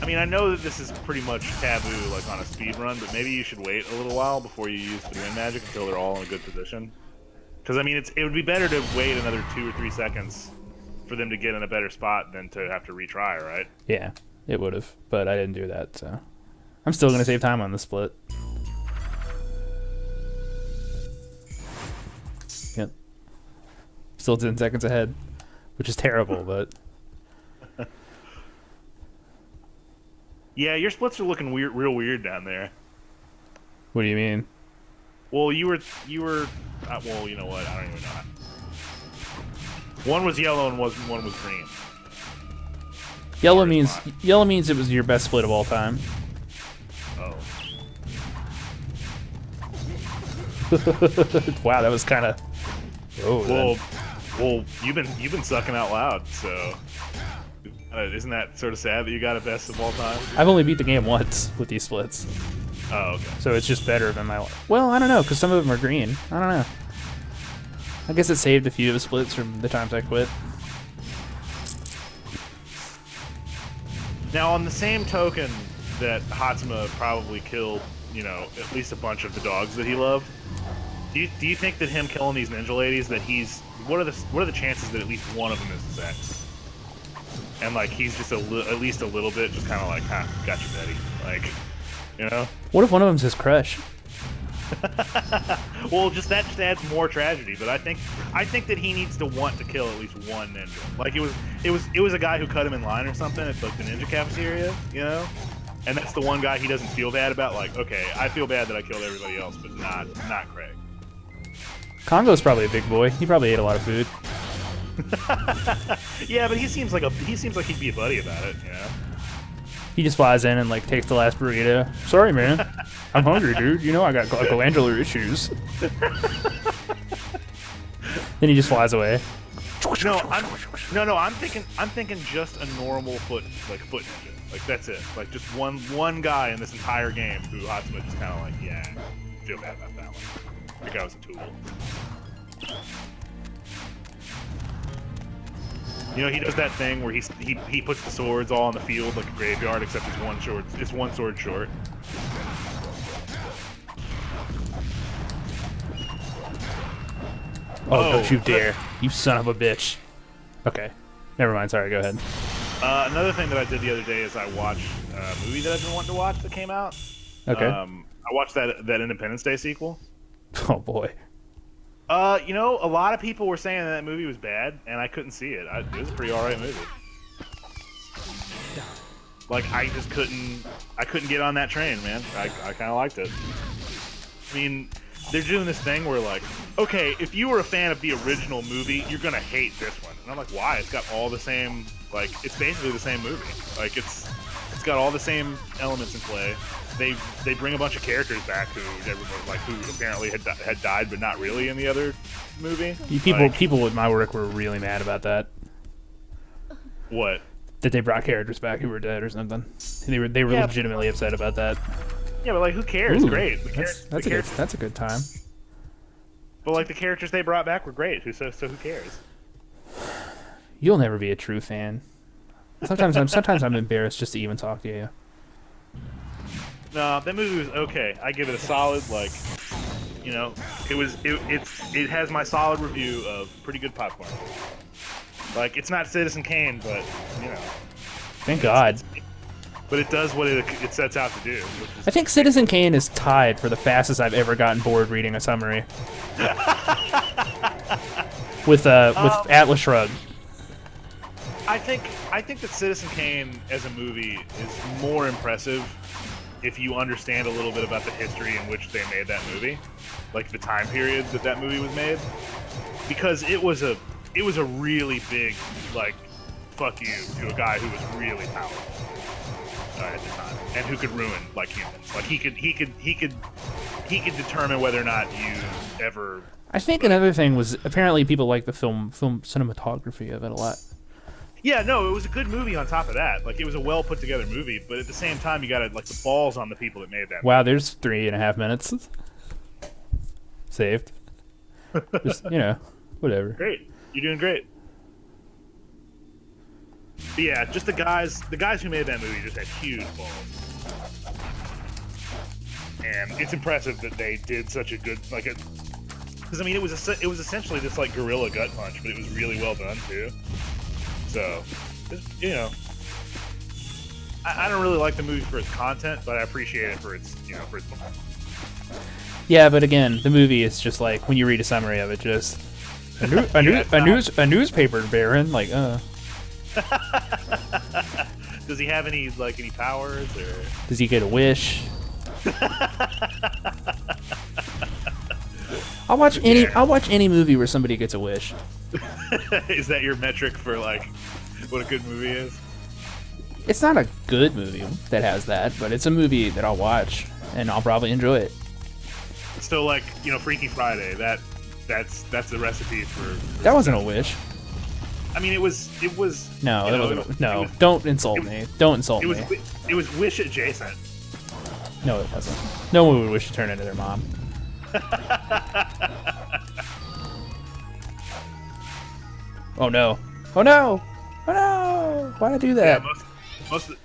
I mean, I know that this is pretty much taboo, like on a speed run, but maybe you should wait a little while before you use the wind magic until they're all in a good position. Because I mean, it would be better to wait another 2 or 3 seconds for them to get in a better spot than to have to retry, right? Yeah, it would have, but I didn't do that, so I'm still gonna save time on the split. Yep. Still 10 seconds ahead, which is terrible, but. Yeah, your splits are looking real weird down there. What do you mean? Well, you were. Well, you know what? I don't even know. One was yellow and one was green. Yellow means it was your best split of all time. Oh. Wow, that was kind of. Oh. Well, you've been sucking out loud, so. Isn't that sort of sad that you got a best of all time? I've only beat the game once with these splits. Oh, okay. So it's just better than my... Well, I don't know, because some of them are green. I don't know. I guess it saved a few of the splits from the times I quit. Now, on the same token that Hotsuma probably killed, at least a bunch of the dogs that he loved, do you think that him killing these ninja ladies, that he's... What are the chances that at least one of them is his ex? And like he's just at least a little bit, just kind of like, got you, Betty. Like, What if one of them's his crush? Well, that just adds more tragedy. But I think that he needs to want to kill at least one ninja. Like it was a guy who cut him in line or something at like the ninja cafeteria, And that's the one guy he doesn't feel bad about. Like, okay, I feel bad that I killed everybody else, but not Craig. Congo's probably a big boy. He probably ate a lot of food. Yeah, but he seems like he'd be a buddy about it, He just flies in and like takes the last burrito. Sorry, man. I'm hungry, dude. I got glandular issues. Then he just flies away. No, I'm thinking just a normal foot ninja. Like that's it. Like just one guy in this entire game who Hotsuma just kind of like, yeah, feel bad about that one. The guy was a tool. He does that thing where he puts the swords all on the field like a graveyard, except it's one sword short. Oh, don't you Oh. dare. You son of a bitch. Okay. Never mind. Sorry, go ahead. Another thing that I did the other day is I watched a movie that I've been wanting to watch that came out. Okay. I watched that Independence Day sequel. Oh, boy. You know, a lot of people were saying that movie was bad, and I couldn't see it. It was a pretty alright movie. Like, I just couldn't get on that train, man. I kind of liked it. I mean, they're doing this thing where, like, okay, if you were a fan of the original movie, you're gonna hate this one. And I'm like, why? It's got all the same, like, it's basically the same movie. Like, it's got all the same elements in play. They bring a bunch of characters back who apparently had died, but not really in the other movie. People with my work were really mad about that. What? That they brought characters back who were dead or something. They were Yeah. legitimately upset about that. Yeah, but like, who cares? Ooh, Great. That's a good time. But like, the characters they brought back were great. So who cares? You'll never be a true fan. Sometimes I'm embarrassed just to even talk to you. No, that movie was okay. I give it a solid, like, you know, it has my solid review of pretty good popcorn. Like, it's not Citizen Kane, but you know. Thank God. But it does what it sets out to do. Which is I think Citizen Kane is tied for the fastest I've ever gotten bored reading a summary. with Atlas Shrugged. I think that Citizen Kane as a movie is more impressive if you understand a little bit about the history in which they made that movie, like the time period that movie was made, because it was a really big, like, fuck you to a guy who was really powerful at the time and who could ruin, like, humans. Like, he could determine whether or not you ever. I think another thing was apparently people like the film cinematography of it a lot. Yeah, no, it was a good movie on top of that. Like, it was a well put together movie, but at the same time, you gotta, like, the balls on the people that made that Wow, there's 3.5 minutes. Saved. Just, you know, whatever. Great. You're doing great. But yeah, just the guys who made that movie just had huge balls. And it's impressive that they did such a good, like, because I mean, it was essentially this, like, guerrilla gut punch, but it was really well done too. So, you know, I don't really like the movie for its content, but I appreciate it for its, you know, for its balls. Yeah, but again, the movie is just like when you read a summary of it, just a newspaper baron, like, Does he have any powers, or does he get a wish? I'll watch any movie where somebody gets a wish. Is that your metric for, like, what a good movie is? It's not a good movie that has that, but it's a movie that I'll watch and I'll probably enjoy it. So, like, you know, Freaky Friday, that's the recipe for That wasn't a wish. I mean, it was No, you that know, wasn't. No, it was, don't insult me. Don't insult it was me. it was wish adjacent. No, it wasn't. No one would wish to turn into their mom. Oh no! Oh no! Oh no! Why'd I do Yeah, that?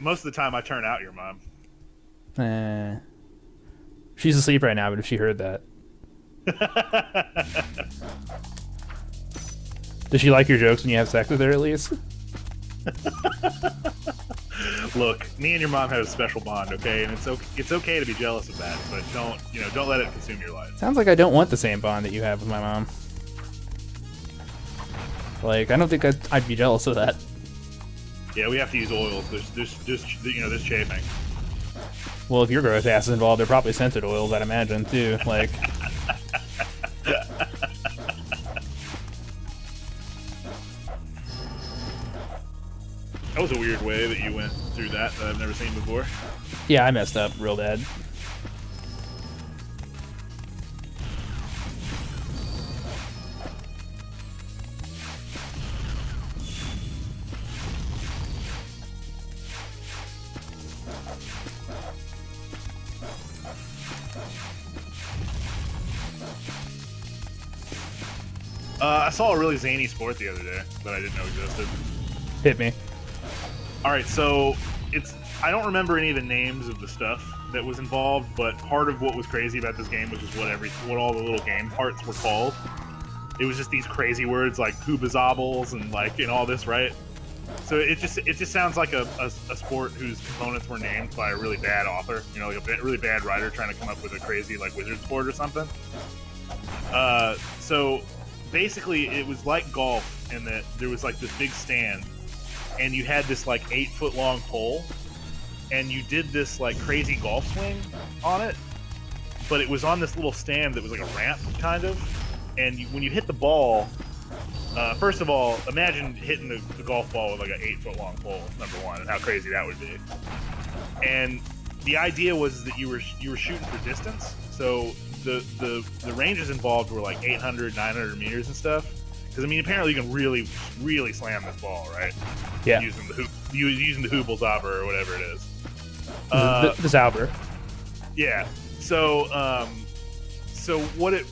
most of the time I turn out your mom. She's asleep right now, but if she heard that. Does she like your jokes when you have sex with her, at least? Look, me and your mom have a special bond, okay? And it's okay to be jealous of that, but don't let it consume your life. Sounds like I don't want the same bond that you have with my mom. Like, I don't think I'd be jealous of that. Yeah, we have to use oils. There's chafing. Well, if your gross ass is involved, they're probably scented oils, I'd imagine, too. Like... That was a weird way that you went through that I've never seen before. Yeah, I messed up real bad. I saw a really zany sport the other day that I didn't know existed. Hit me. All right, so I don't remember any of the names of the stuff that was involved, but part of what was crazy about this game was just what all the little game parts were called. it was just these crazy words like "hoobazobbles" and like and all this, right? So it just sounds like a sport whose components were named by a really bad author, you know, like a really bad writer trying to come up with a crazy like wizard sport or something. So basically, it was like golf in that there was like this big stand, and you had this like 8-foot long pole, and you did this like crazy golf swing on it, but it was on this little stand that was like a ramp kind of, and when you hit the ball, first of all, imagine hitting the golf ball with like an 8-foot long pole, number one, and how crazy that would be. And the idea was that you were shooting for distance, so the ranges involved were like 800, 900 meters and stuff. Because I mean, apparently you can really, really slam this ball, right? Yeah. Using the Hubelzauber or whatever it is. The Zauber. Yeah. So what it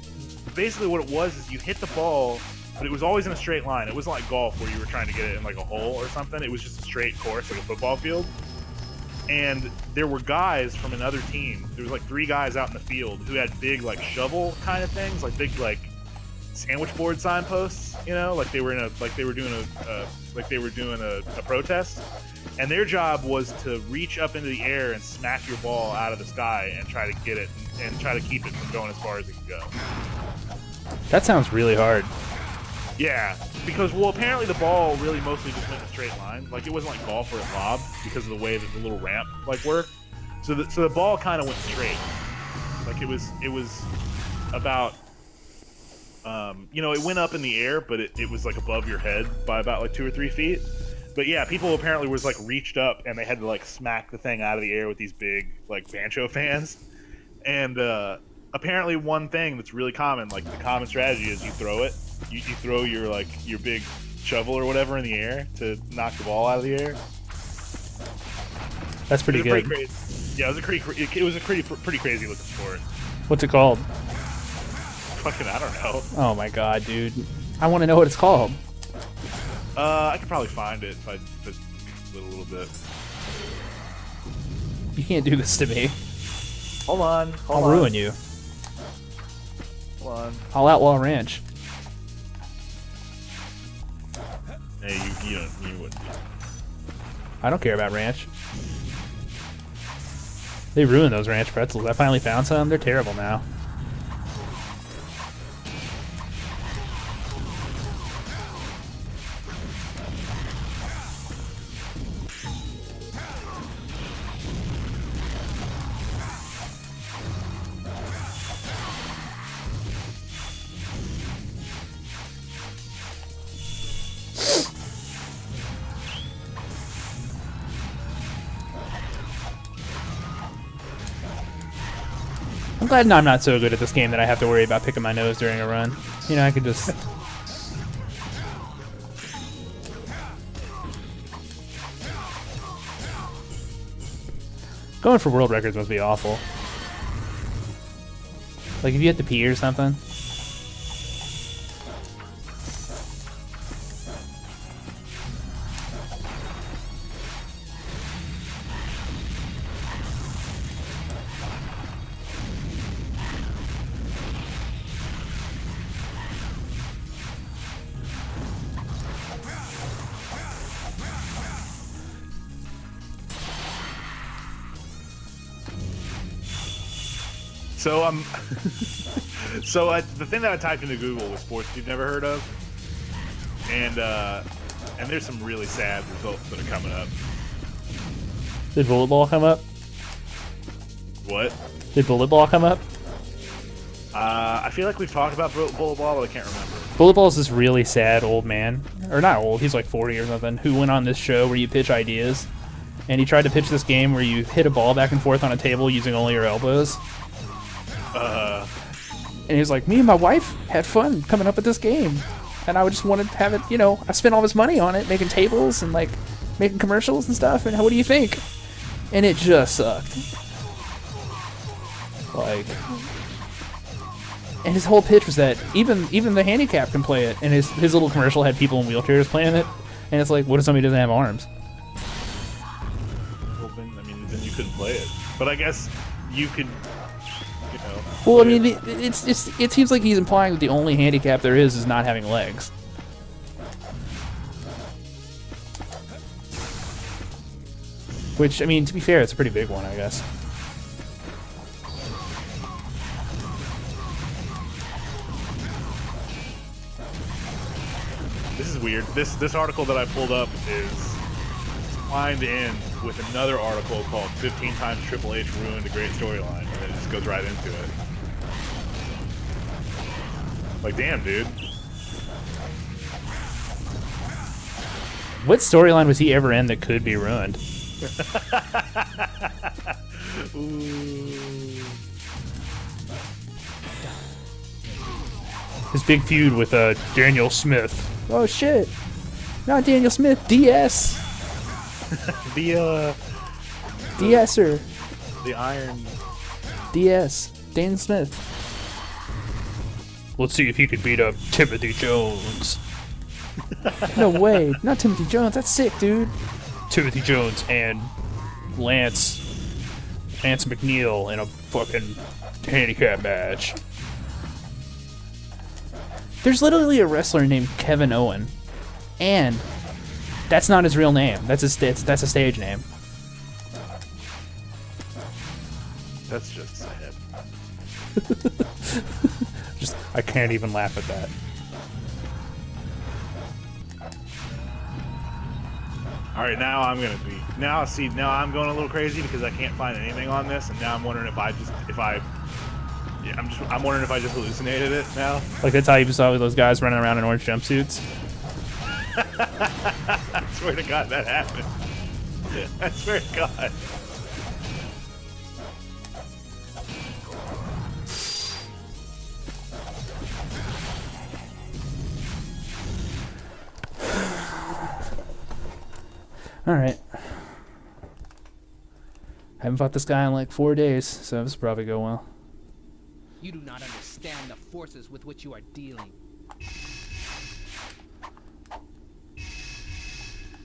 was is you hit the ball, but it was always in a straight line. It wasn't like golf where you were trying to get it in like a hole or something. It was just a straight course, like a football field. And there were guys from another team. There was like 3 guys out in the field who had big like shovel kind of things, like big like sandwich board signposts, you know, like they were doing a protest. And their job was to reach up into the air and smack your ball out of the sky and try to get it and try to keep it from going as far as it can go. That sounds really hard. Yeah, because, well, apparently the ball really mostly just went in a straight line. Like, it wasn't like golf or a lob because of the way that the little ramp, like, worked. So the ball kind of went straight. Like, it was about, you know, it went up in the air, but it was, like, above your head by about, like, 2 or 3 feet. But, yeah, people apparently was, like, reached up, and they had to, like, smack the thing out of the air with these big, like, Bancho fans. And, apparently one thing that's really common, like, the common strategy is you throw it. You throw your big shovel or whatever in the air to knock the ball out of the air. That's pretty good. Pretty crazy. Yeah, it was a pretty crazy looking sport. What's it called? Fucking, I don't know. Oh my god, dude! I want to know what it's called. I could probably find it if I put a little bit. You can't do this to me. Hold on. I'll ruin you. Hold on. I'll outlaw ranch. Hey, you wouldn't. I don't care about ranch. They ruined those ranch pretzels. I finally found some. They're terrible now. I'm glad I'm not so good at this game that I have to worry about picking my nose during a run. You know, I could just... Going for world records must be awful. Like, if you have to pee or something. So the thing that I typed into Google was sports you've never heard of, and there's some really sad results that are coming up. Did bullet ball come up? What? Did bullet ball come up? I feel like we've talked about bullet ball, but I can't remember. Bullet ball is this really sad old man, or not old, he's like 40 or something, who went on this show where you pitch ideas, and he tried to pitch this game where you hit a ball back and forth on a table using only your elbows. And he was like, me and my wife had fun coming up with this game, and I just wanted to have it, you know, I spent all this money on it, making tables and like making commercials and stuff, and what do you think? And it just sucked. Like, and his whole pitch was that even the handicap can play it, and his little commercial had people in wheelchairs playing it, and it's like, what if somebody doesn't have arms? Well, then you couldn't play it. But I guess you could. You know. Well, I mean, it seems like he's implying that the only handicap there is not having legs. Which, I mean, to be fair, it's a pretty big one, I guess. This is weird. This article that I pulled up is lined in with another article called 15 times Triple H ruined a great storyline, and it just goes right into it. Like, damn, dude. What storyline was he ever in that could be ruined? Ooh. His big feud with Daniel Smith. Oh shit! Not Daniel Smith. DS. The DSer. the Iron. DS. Daniel Smith. Let's see if he could beat up Timothy Jones. No way. Not Timothy Jones. That's sick, dude. Timothy Jones and Lance McNeil in a fucking handicap match. There's literally a wrestler named Kevin Owen, and that's not his real name. That's a stage name. That's just sad. Just I can't even laugh at that. All right, now I'm gonna be now. See, now I'm going a little crazy because I can't find anything on this, and now I'm wondering I'm wondering if I just hallucinated it now. Like that's how you saw those guys running around in orange jumpsuits. I swear to God, that happened. I swear to God. Alright. Haven't fought this guy in like 4 days, so this will probably go well. You do not understand the forces with which you are dealing.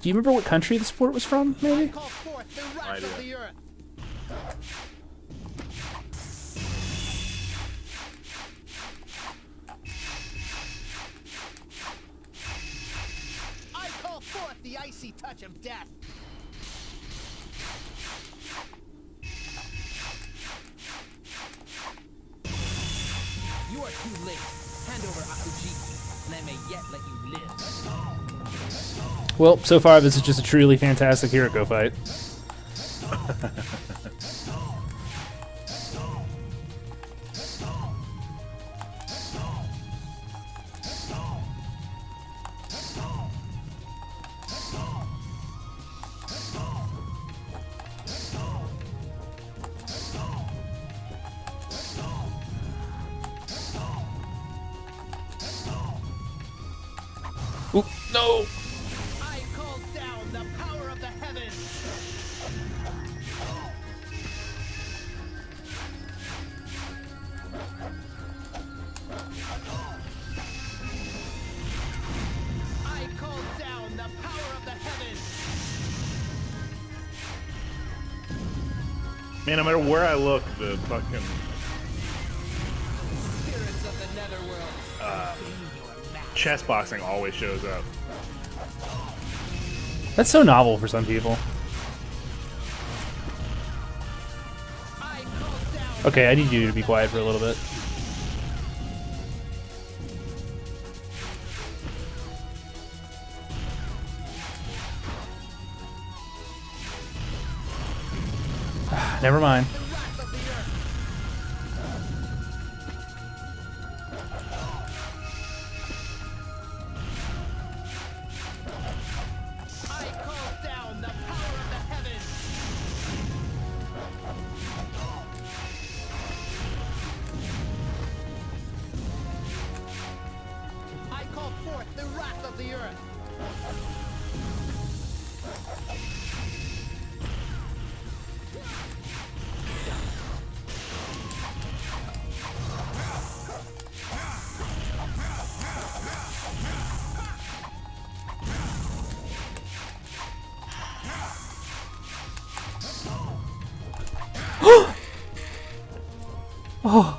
Do you remember what country the sport was from, maybe? Call forth the wrath of the earth. I call forth the icy touch of death. You are too late. Hand over Akuji, and I may yet let you live. Well, so far this is just a truly fantastic Hiriko fight. Oop, no! I call down the power of the heavens. I call down the power of the heavens. Man, no matter where I look, the fucking Spirits of the netherworld. chess boxing always shows up. That's so novel for some people. I call down. Okay, I need you to be quiet for a little bit. Never mind. The wrath of the earth. I call down the power of the heavens. I call forth the wrath of the earth. Oh,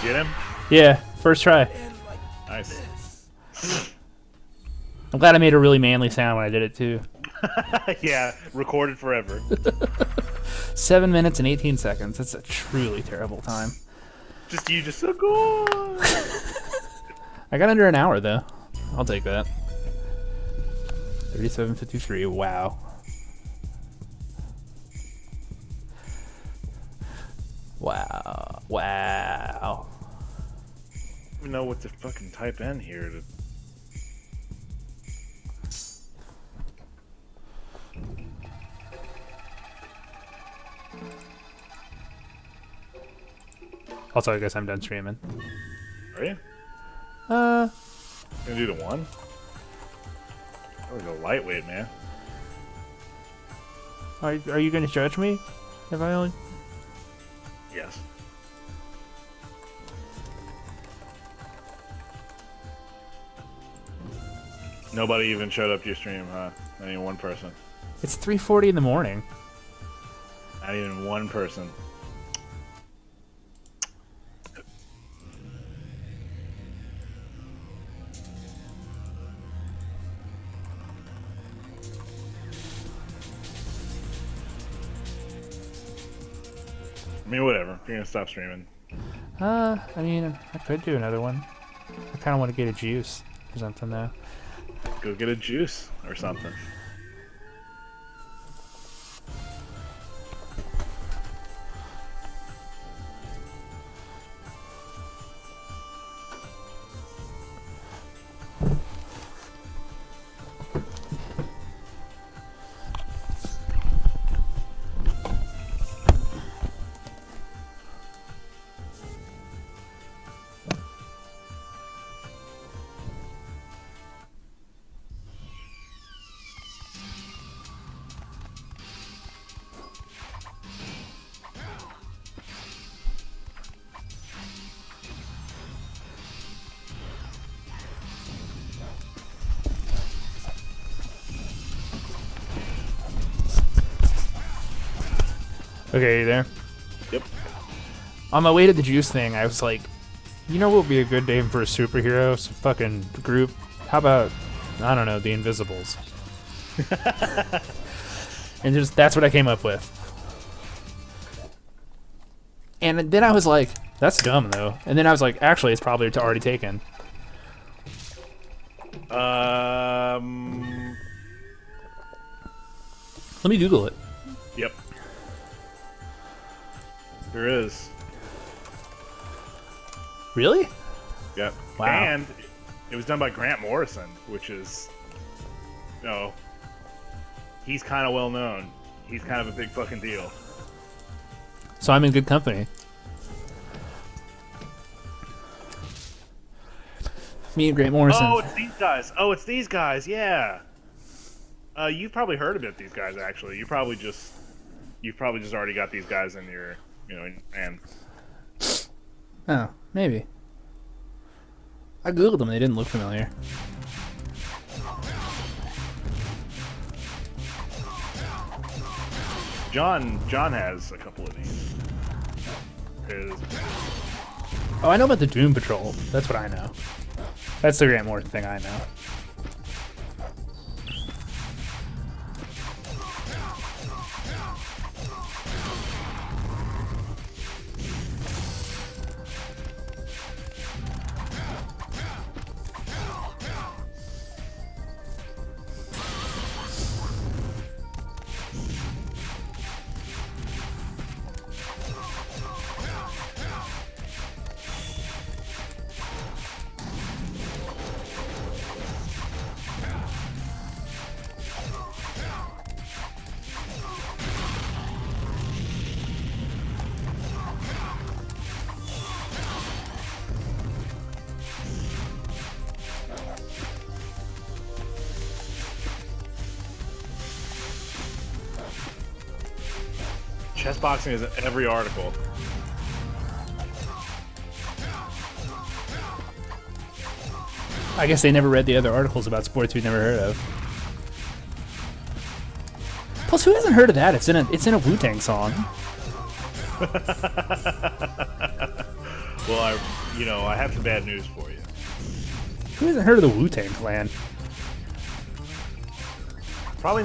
Get him? yeah, first try. Nice. I'm glad I made a really manly sound when I did it too. Yeah, recorded forever. 7 minutes and 18 seconds. That's a truly terrible time. Just you, just so cool. I got under an hour though. I'll take that. 37:53. Wow. Wow. Wow. I don't even know what to fucking type in here. Also, I guess I'm done streaming. Are you Uh, gonna do the one? That was a lightweight, man. are you going to judge me if I only? Yes. Nobody even showed up to your stream, huh? Not even one person. It's 3:40 in the morning. Not even one person. I mean, whatever. You're gonna stop streaming. I mean, I could do another one. I kind of want to get a juice or something though. Go get a juice or something. Okay, you there? Yep. On my way to the juice thing, I was like, you know what would be a good name for a superhero fucking group? How about, I don't know, the Invisibles? And just that's what I came up with. And then I was like, that's dumb though. And then I was like, actually, it's probably already taken. Um. Let me Google it. Yep. There is. Really? Yep. Wow. And it was done by Grant Morrison, which is, you know, he's kind of well known. He's kind of a big fucking deal. So I'm in good company. Me and Grant Morrison. Oh, it's these guys. Oh, it's these guys. Yeah. You've probably heard about these guys. Actually, you've probably just already got these guys in your, and Oh, maybe. I googled them. They didn't look familiar. John has a couple of these. Oh, I know about the Doom Patrol. That's what I know. That's the Grant Morrison thing I know. Chess boxing is in every article. I guess they never read the other articles about sports we'd never heard of. Plus, who hasn't heard of that? It's in a Wu-Tang song. Well, I have some bad news for you. Who hasn't heard of the Wu-Tang Clan? Probably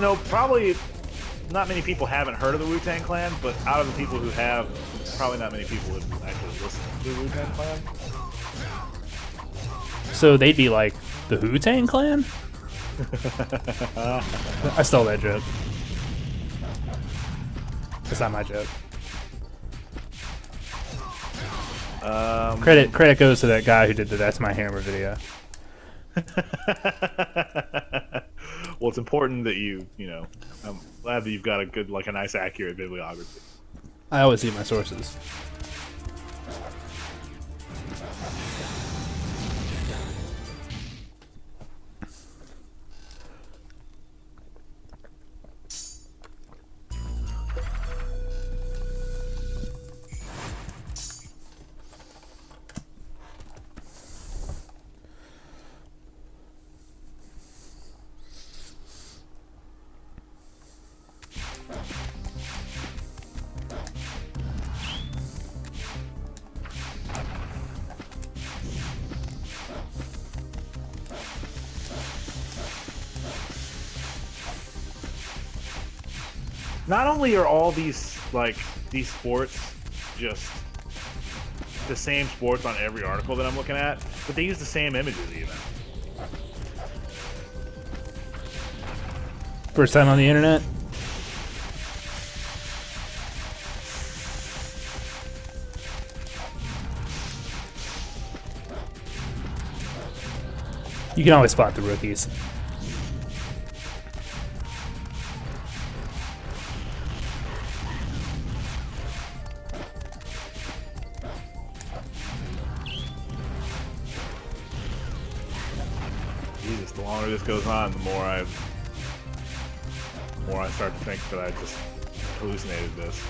not many people haven't heard of the Wu-Tang Clan, but out of the people who have, probably not many people have actually listened to the Wu-Tang Clan. So they'd be like the Wu-Tang Clan? I stole that joke. That's not my joke. Credit goes to that guy who did the "That's My Hammer" video. Well, it's important that I'm glad that you've got a nice, accurate bibliography. I always see my sources. Not only are all these sports just the same sports on every article that I'm looking at, but they use the same images even. First time on the internet? You can always spot the rookies. Jesus, the longer this goes on, the more I start to think that I just hallucinated this.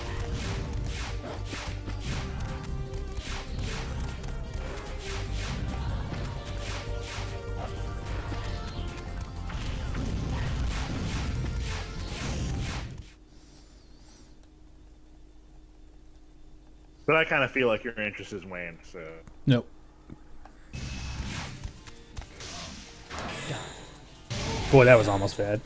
But I kind of feel like your interest is waned, so... Nope. Boy, that was almost bad.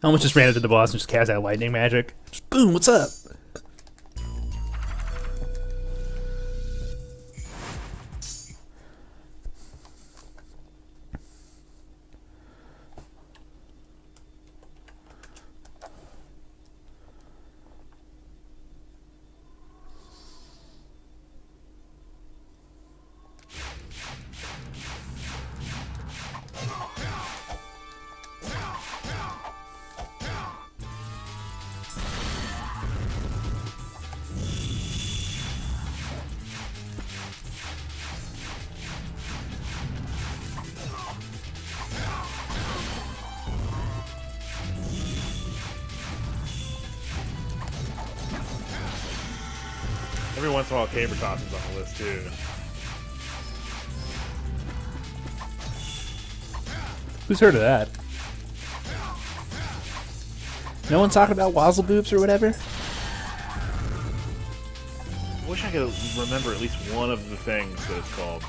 I almost just ran into the boss and just cast that lightning magic. Just boom, what's up? Every once in a while, Caber Toss is on the list, too. Who's heard of that? No one's talking about Wazzle Boops or whatever? I wish I could remember at least one of the things that it's called.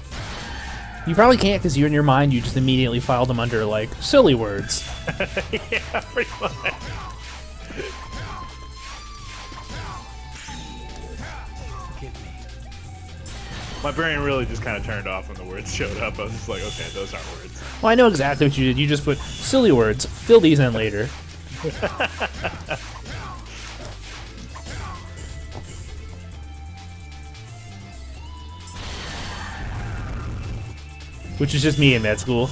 You probably can't because you in your mind, you just immediately filed them under, like, silly words. Yeah, pretty much. My brain really just kind of turned off when the words showed up. I was just like, okay, those aren't words. Well, I know exactly what you did. You just put silly words, fill these in later. Which is just me in that school.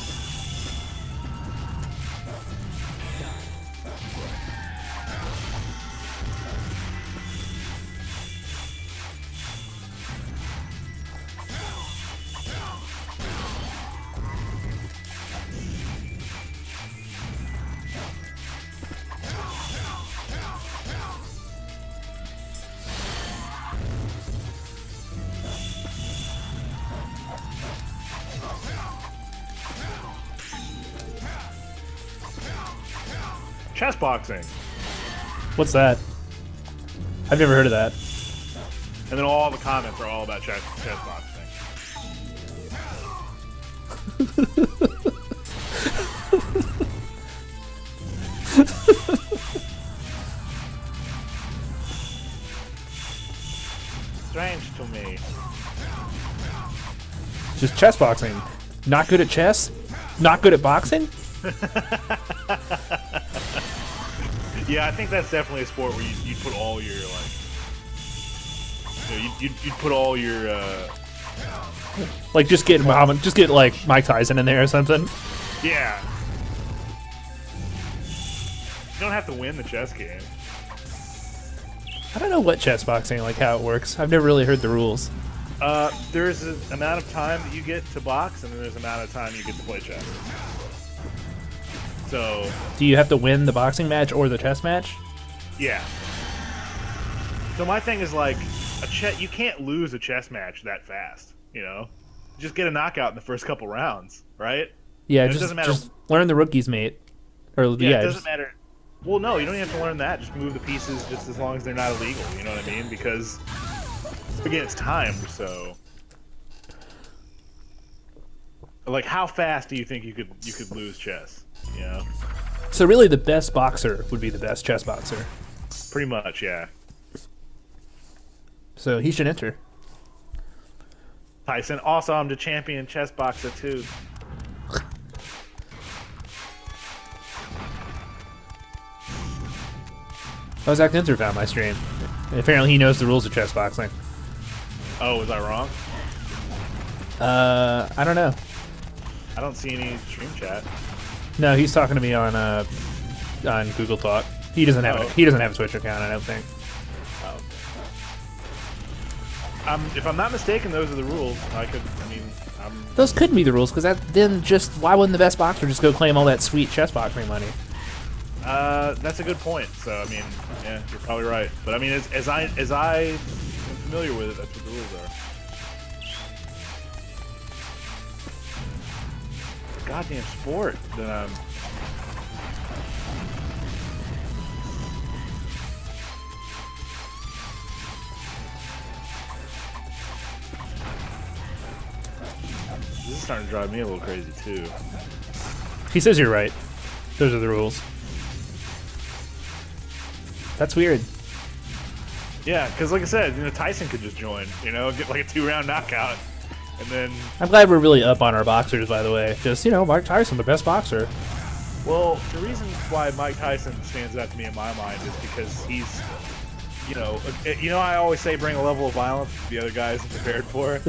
Chess boxing. What's that? I've never heard of that. And then all the comments are all about chess boxing. Strange to me. Just chess boxing. Not good at chess? Not good at boxing? Yeah, I think that's definitely a sport where you put all your like, you'd put all your Like just get Muhammad, just get like Mike Tyson in there or something. yeah. You don't have to win the chess game. I don't know what chess boxing, like how it works. I've never really heard the rules. There's an amount of time that you get to box, and then there's an amount of time you get to play chess. So, Do you have to win the boxing match or the chess match? yeah. So my thing is like, you can't lose a chess match that fast, you know? Just get a knockout in the first couple rounds, right? Yeah, It doesn't matter. just learn the rookies, mate. Or Yeah, it doesn't matter. Well, no, you don't even have to learn that. Just move the pieces just as long as they're not illegal, you know what I mean? Because, again, it's timed, so... Like, how fast do you think you could lose chess, you know? So really, the best boxer would be the best chess boxer. Pretty much, yeah. So he should enter. Tyson, also, I'm the champion chess boxer, too. How's Zach Dinter found my stream? And apparently he knows the rules of chess boxing. Oh, was I wrong? I don't know. I don't see any stream chat. No, he's talking to me on Google Talk. He doesn't have Oh. he doesn't have a Twitch account, I don't think. If I'm not mistaken, those are the rules. Those could be the rules, because then just why wouldn't the best boxer just go claim all that sweet chess boxing money? That's a good point. So, I mean, yeah, you're probably right. But I mean, as I am familiar with it, that's what the rules are. It's a goddamn sport that This is starting to drive me a little crazy too. He says you're right. Those are the rules. That's weird. Yeah, because like I said, Tyson could just join, get like a 2-round knockout, and then. I'm glad we're really up on our boxers, by the way. Just, Mike Tyson, the best boxer. Well, the reason why Mike Tyson stands out to me in my mind is because he's, I always say bring a level of violence that the other guy isn't prepared for.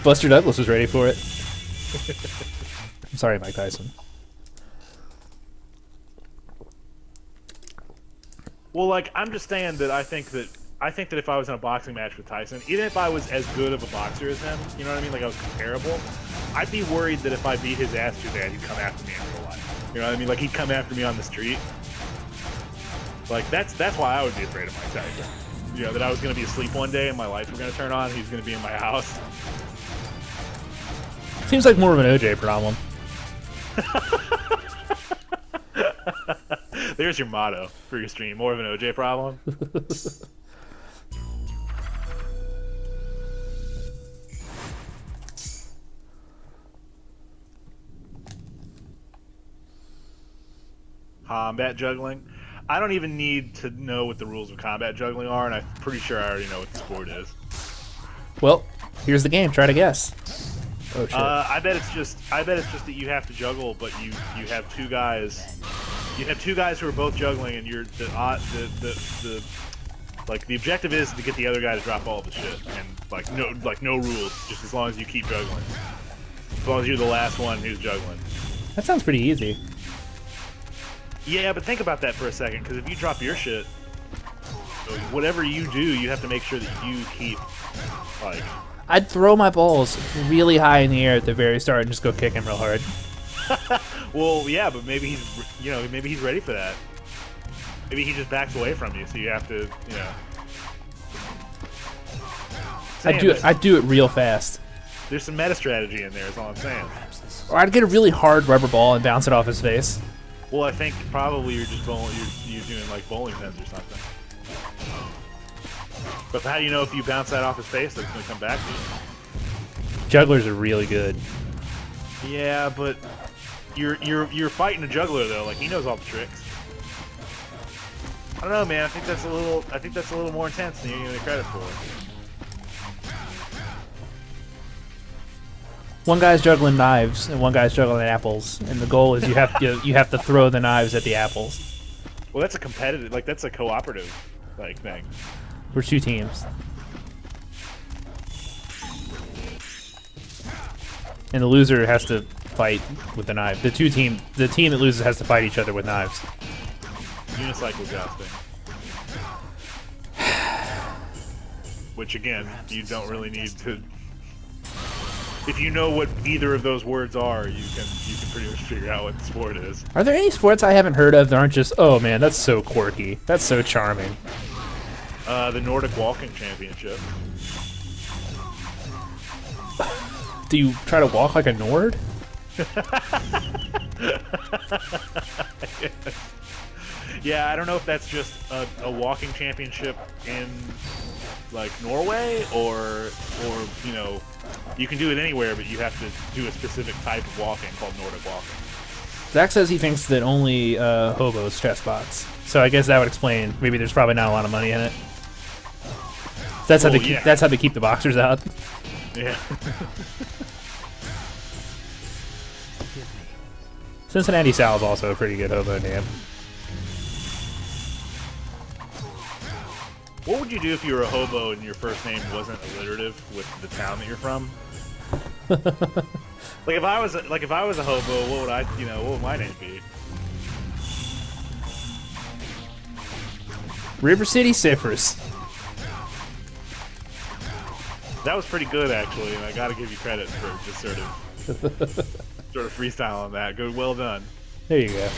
Buster Douglas was ready for it. I'm sorry, Mike Tyson. Well, like, I'm just saying that I think that if I was in a boxing match with Tyson, even if I was as good of a boxer as him, you know what I mean, like I was comparable, I'd be worried that if I beat his ass too bad, he'd come after me in real life. You know what I mean? Like, he'd come after me on the street. Like, that's why I would be afraid of Mike Tyson. That I was going to be asleep one day and my lights were going to turn on, he's going to be in my house. Seems like more of an OJ problem. There's your motto for your stream. More of an OJ problem. Combat juggling. I don't even need to know what the rules of combat juggling are, and I'm pretty sure I already know what the sport is. Well, here's the game. Try to guess. Oh shit. I bet it's just that you have to juggle, but you have two guys. You have two guys who are both juggling, and you're the objective is to get the other guy to drop all of the shit, and no rules, just as long as you keep juggling. As long as you're the last one who's juggling. That sounds pretty easy. Yeah, but think about that for a second, because if you drop your shit, whatever you do, you have to make sure that you keep, like... I'd throw my balls really high in the air at the very start and just go kick him real hard. Well, yeah, but maybe he's ready for that. Maybe he just backs away from you, so you have to, I'd do it real fast. There's some meta strategy in there, is all I'm saying. Or I'd get a really hard rubber ball and bounce it off his face. Well, I think probably you're just bowling. You're doing like bowling pins or something. But how do you know if you bounce that off his face that it's gonna come back to you? Jugglers are really good. Yeah, but you're fighting a juggler though. Like he knows all the tricks. I don't know, man. I think that's a little more intense than you're giving it credit for. One guy's juggling knives and one guy's juggling apples, and the goal is you have to throw the knives at the apples. Well, that's a competitive, like that's a cooperative, like thing. We're 2 teams, and the loser has to fight with the knife. The team that loses has to fight each other with knives. Unicycle jousting. Which again, you don't really need to. If you know what either of those words are, you can pretty much figure out what the sport is. Are there any sports I haven't heard of that aren't just, oh man, that's so quirky, that's so charming? The Nordic Walking Championship. Do you try to walk like a Nord? Yeah, I don't know if that's just a walking championship in like Norway or you know, you can do it anywhere, but you have to do a specific type of walking called Nordic walking. Zach says he thinks that only hobos chess box. So I guess that would explain. Maybe there's probably not a lot of money in it. That's how that's how they keep the boxers out. Yeah. Cincinnati Sal is also a pretty good hobo name. What would you do if you were a hobo and your first name wasn't alliterative with the town that you're from? Like if I was a hobo, what would my name be? River City Ciphers. That was pretty good actually, and I got to give you credit for just sort of freestyle on that. Good, well done. There you go.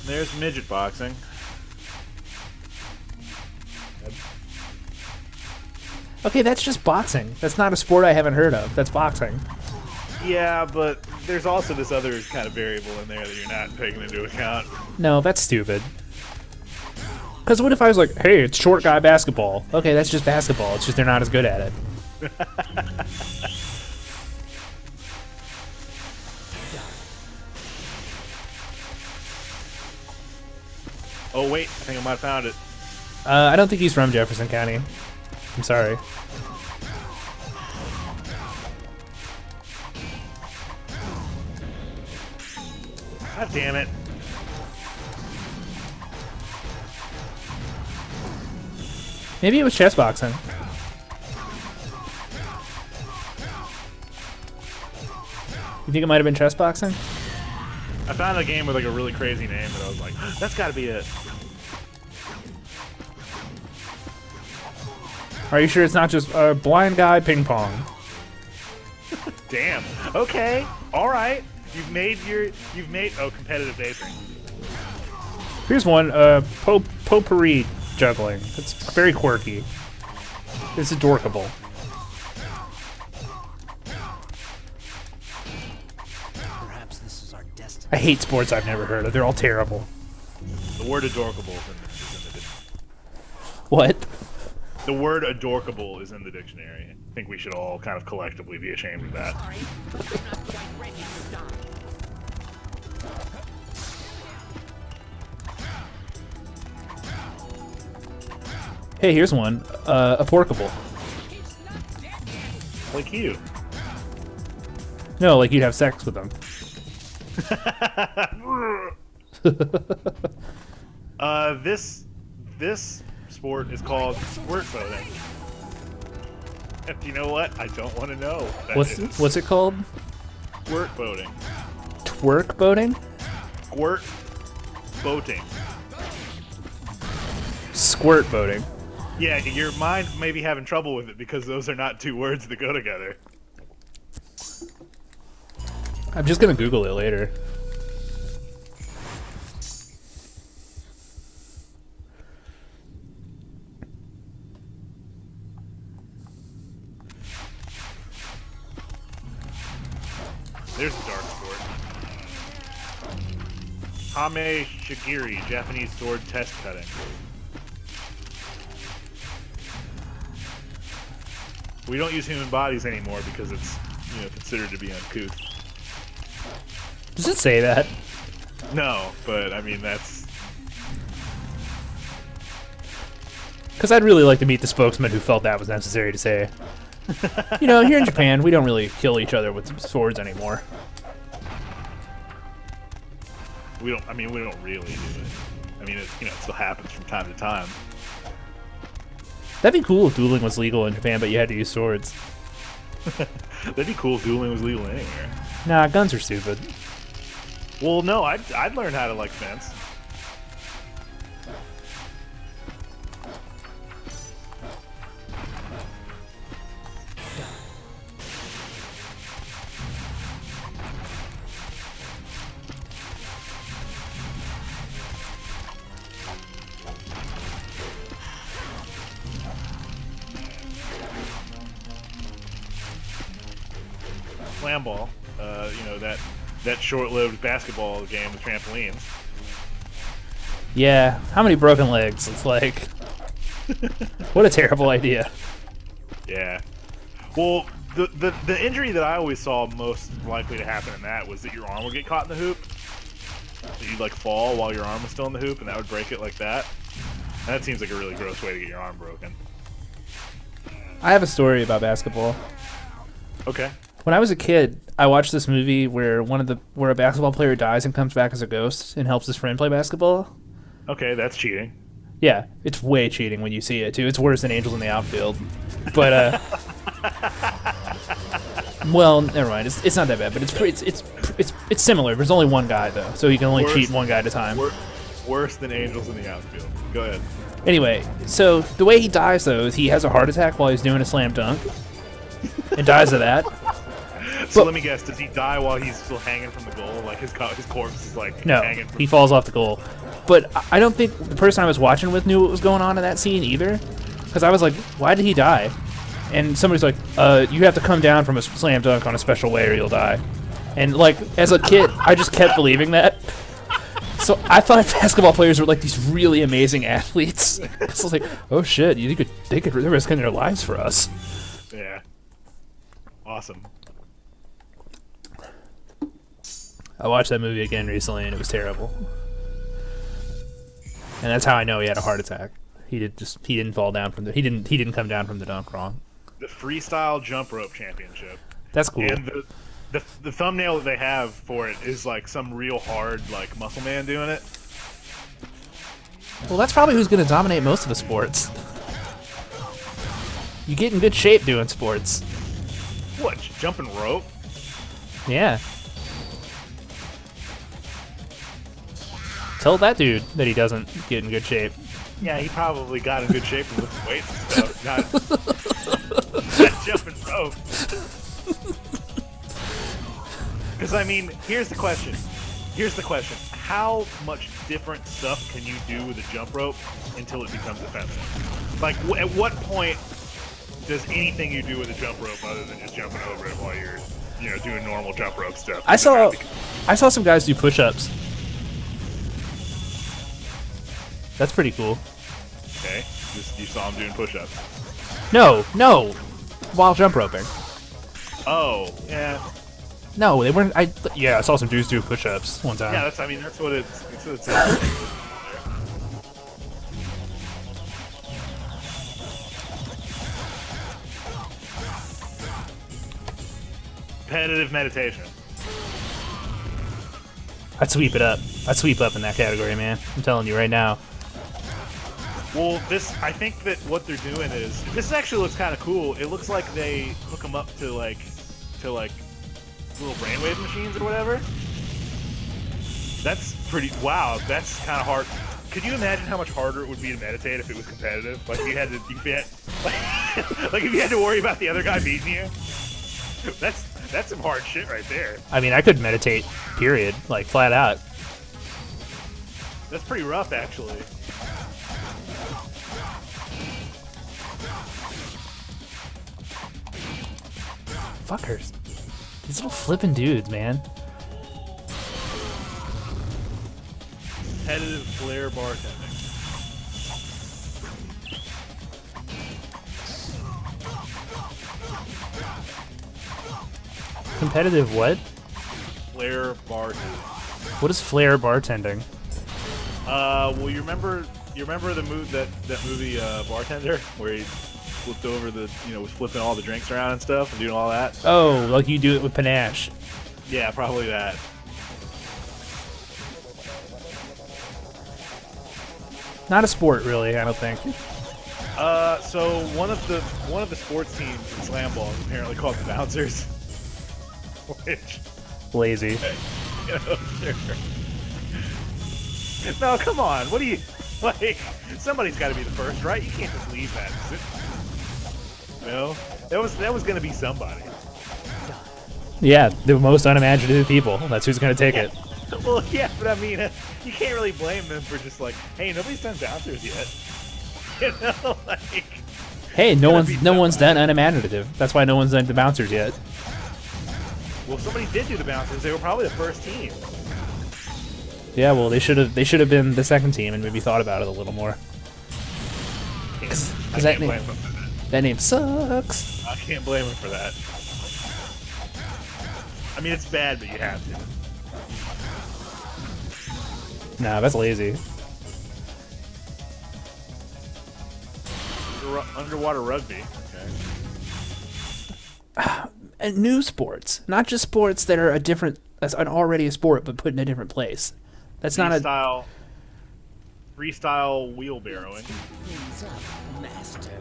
There's midget boxing. Okay, that's just boxing. That's not a sport I haven't heard of. That's boxing. Yeah, but there's also this other kind of variable in there that you're not taking into account. No, that's stupid. Because what if I was like, hey, it's short guy basketball? Okay, that's just basketball. It's just they're not as good at it. Oh wait, I think I might have found it. I don't think he's from Jefferson County. I'm sorry. God damn it. Maybe it was chess boxing. You think it might have been chess boxing? I found a game with like a really crazy name and I was like, that's gotta be it. Are you sure it's not just blind guy ping pong? Damn. Okay. Alright. You've made competitive basing. Here's one, potpourri juggling. It's very quirky. It's adorkable. Perhaps this is our destiny. I hate sports I've never heard of. They're all terrible. The word adorkable is in the What? The word adorkable is in the dictionary. I think we should all kind of collectively be ashamed of that. Sorry, I'm not quite ready to stop. Hey, here's one. A porkable. Like you. No, like you'd have sex with them. This sport is called squirt boating. And you know what? I don't want to know. What's it called? Squirt boating? Twerk boating? Squirt boating. Squirt boating. Yeah, your mind may be having trouble with it because those are not two words that go together. I'm just gonna Google it later. There's a dark sport. Hame Shigiri, Japanese sword test cutting. We don't use human bodies anymore because it's, you know, considered to be uncouth. Does it say that? No, but I mean that's. Because I'd really like to meet the spokesman who felt that was necessary to say. You know, here in Japan, we don't really kill each other with swords anymore. We don't. I mean, we don't really do it. I mean, it, you know, it still happens from time to time. That'd be cool if dueling was legal in Japan, but you had to use swords. That'd be cool if dueling was legal anywhere. Nah, guns are stupid. Well, no, I'd learn how to like fence. Slam ball, you know, that short-lived basketball game with trampolines. Yeah, how many broken legs? It's like, what a terrible idea. Yeah. Well, the injury that I always saw most likely to happen in that was that your arm would get caught in the hoop. So you'd like fall while your arm was still in the hoop, and that would break it like that. And that seems like a really gross way to get your arm broken. I have a story about basketball. Okay. When I was a kid, I watched this movie where where a basketball player dies and comes back as a ghost and helps his friend play basketball. Okay, that's cheating. Yeah, it's way cheating when you see it too. It's worse than Angels in the Outfield. But well, never mind. It's not that bad, but it's similar. There's only one guy though, so you can only cheat one guy at a time. Worse than Angels in the Outfield. Go ahead. Anyway, so the way he dies though is he has a heart attack while he's doing a slam dunk, and dies of that. So let me guess, does he die while he's still hanging from the goal? Like his corpse is like No, hanging from he falls off the goal. But I don't think the person I was watching with knew what was going on in that scene either. Because I was like, why did he die? And somebody's like, you have to come down from a slam dunk on a special way or you'll die. And like, as a kid, I just kept believing that. So I thought basketball players were like these really amazing athletes. It's like, oh shit, they're risking their lives for us. Yeah. Awesome. I watched that movie again recently and it was terrible. And that's how I know he had a heart attack. He didn't fall down from he didn't come down from the dunk wrong. The freestyle jump rope championship. That's cool. And the thumbnail that they have for it is like some real hard like muscle man doing it. Well, that's probably who's going to dominate most of the sports. You get in good shape doing sports. What, jumping rope? Yeah. Tell that dude that he doesn't get in good shape. Yeah, he probably got in good shape with lifting weights and stuff. Not jumping rope. Because, I mean, here's the question. How much different stuff can you do with a jump rope until it becomes offensive? Like, at what point does anything you do with a jump rope other than just jumping over it while you're, you know, doing normal jump rope stuff? I saw some guys do push-ups. That's pretty cool. Okay, you saw him doing push-ups. No, while jump roping. Oh, yeah. No, they weren't. I saw some dudes do push-ups one time. Yeah, that's what it's. Competitive meditation. I'd sweep it up. I'd sweep up in that category, man. I'm telling you right now. Well, I think that what they're doing is, this actually looks kind of cool. It looks like they hook them up to like little brainwave machines or whatever. That's pretty, wow, that's kind of hard. Could you imagine how much harder it would be to meditate if it was competitive? Like if you had to worry about the other guy beating you? That's some hard shit right there. I mean, I could meditate, period, like flat out. That's pretty rough, actually. Fuckers. These little flipping dudes, man. Competitive flair bartending. Competitive what? Flair bartending. What is flair bartending? Well, you remember the movie Bartender, where he flipped over was flipping all the drinks around and stuff and doing all that? Oh, like you do it with panache. Yeah, probably that. Not a sport, really, I don't think. So one of the sports teams in slam ball is apparently called the Bouncers. Which, Lazy. you know, sure. No, come on. What do you like? Somebody's got to be the first, right? You can't just leave that. No, that was gonna be somebody. Yeah, the most unimaginative people. That's who's gonna take it. Well, yeah, but I mean, you can't really blame them for just like, hey, nobody's done Bouncers yet. You know, like. Hey, no one's done unimaginative. That's why no one's done the bouncers yet. Well, somebody did do the Bouncers. They were probably the first team. Yeah, well, they should have been the second team and maybe thought about it a little more. Because I can't blame them for that. That name sucks. I can't blame them for that. I mean, it's bad, but you have to. Nah, that's lazy. Underwater rugby. Okay. And new sports, not just sports that are that's already a sport, but put in a different place. That's not a freestyle wheelbarrowing. Things up, master.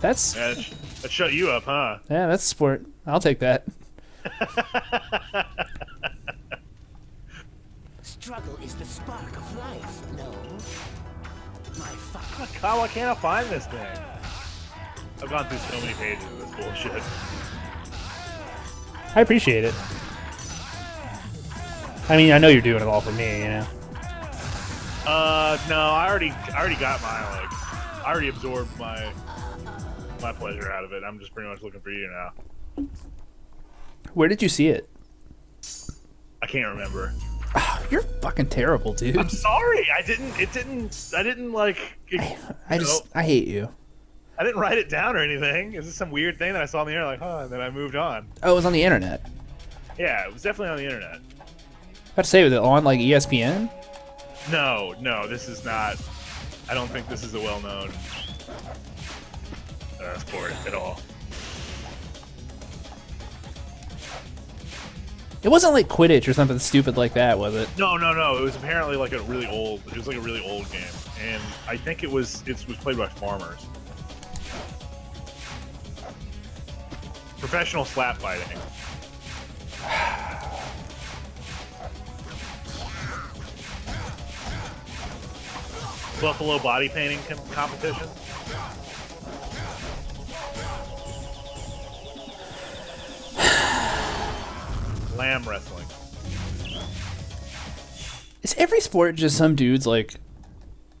That's Yeah, that shut you up, huh? yeah, that's a sport. I'll take that. Struggle is the spark of life, no? My father. God, why can't I find this thing? I've gone through so many pages of this bullshit. I appreciate it. I mean, I know you're doing it all for me, you know. No, I already got I already absorbed my pleasure out of it. I'm just pretty much looking for you now. Where did you see it? I can't remember. You're fucking terrible, dude. I'm sorry. I didn't like. I hate you. I didn't write it down or anything. Is this some weird thing that I saw in the air, like, huh, and then I moved on? Oh, it was on the internet. Yeah, it was definitely on the internet. I'd say was it on like ESPN? No, this is not. I don't think this is a well-known sport at all. It wasn't like Quidditch or something stupid like that, was it? No. It was apparently like a really old. It was like a really old game, and I think it was played by farmers. Professional slap fighting. Buffalo body painting competition. Lamb wrestling. Is every sport just some dude's like,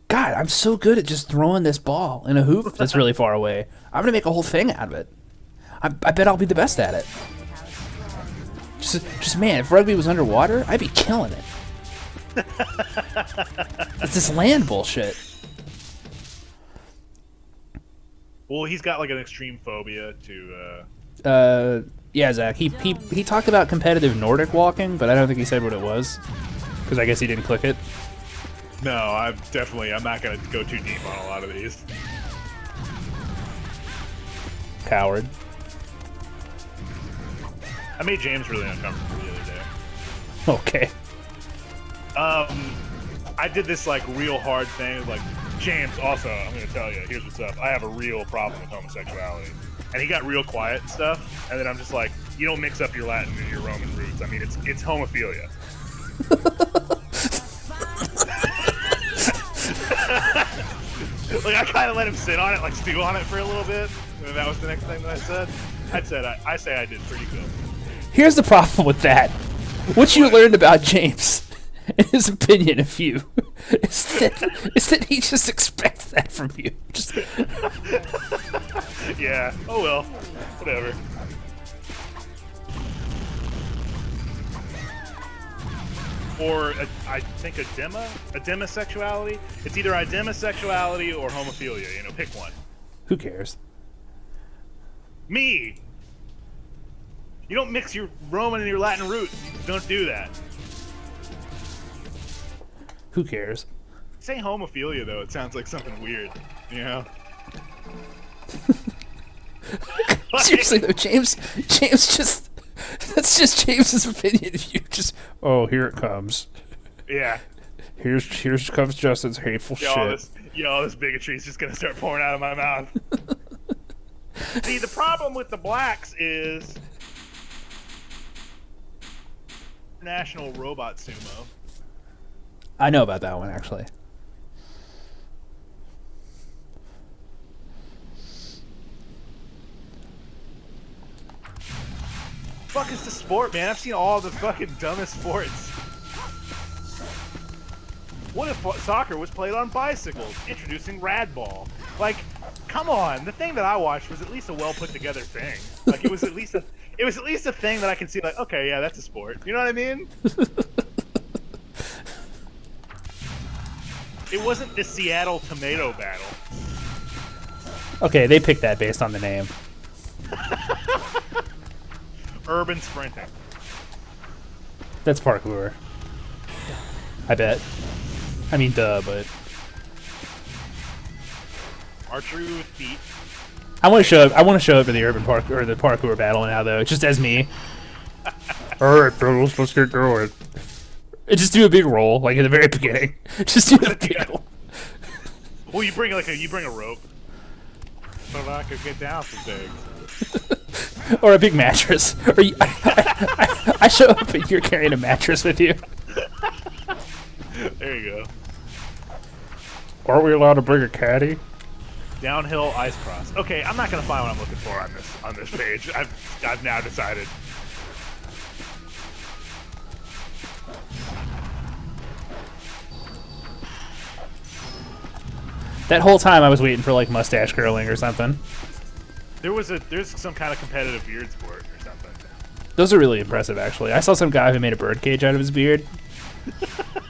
God, I'm so good at just throwing this ball in a hoop that's really far away. I'm gonna make a whole thing out of it. I bet I'll be the best at it. Just man, if rugby was underwater, I'd be killing it. It's this land bullshit. Well, he's got like an extreme phobia to. Yeah, Zach. He talked about competitive Nordic walking, but I don't think he said what it was, because I guess he didn't click it. No, I'm not gonna go too deep on a lot of these. Coward. I made James really uncomfortable the other day. Okay. I did this like real hard thing, like, James, also, I'm gonna tell you, here's what's up. I have a real problem with homosexuality. And he got real quiet and stuff, and then I'm just like, you don't mix up your Latin and your Roman roots. I mean, it's homophilia. Like, I kind of let him sit on it, like stew on it for a little bit, and that was the next thing that I said. I say I did pretty good. Here's the problem with that. What you learned about James, in his opinion of you, is that he just expects that from you. Just Yeah. Oh well. Whatever. or I think demisexuality. It's either demisexuality or homophilia. You know, pick one. Who cares? Me. You don't mix your Roman and your Latin roots. You don't do that. Who cares? Say homophilia though. It sounds like something weird. You know. Seriously though, James just that's just James's opinion. You just here it comes. Yeah. Here's comes Justin's hateful shit. All this bigotry is just gonna start pouring out of my mouth. See, the problem with the blacks is National Robot Sumo. I know about that one actually. Fuck is the sport, man? I've seen all the fucking dumbest sports. What if soccer was played on bicycles? Introducing Radball. Like, come on. The thing that I watched was at least a well put together thing. Like, it was at least a thing that I can see. Like, okay, yeah, that's a sport. You know what I mean? It wasn't the Seattle Tomato Battle. Okay, they picked that based on the name. Urban sprinting. That's parkour. I bet. I mean, duh, but Archery with feet. I want to show up. I want to show up in the urban park or the parkour battle now, though, just as me. All right, fellas, let's get going. And just do a big roll, like at the very beginning. Just do a big roll. Well, you bring a rope, so that I could get down some things. Or a big mattress. Or I show up and you're carrying a mattress with you. There you go. Aren't we allowed to bring a caddy? Downhill ice cross. Okay, I'm not gonna find what I'm looking for on this page. I've now decided. That whole time I was waiting for like mustache curling or something. There's some kind of competitive beard sport or something. Those are really impressive, actually. I saw some guy who made a birdcage out of his beard,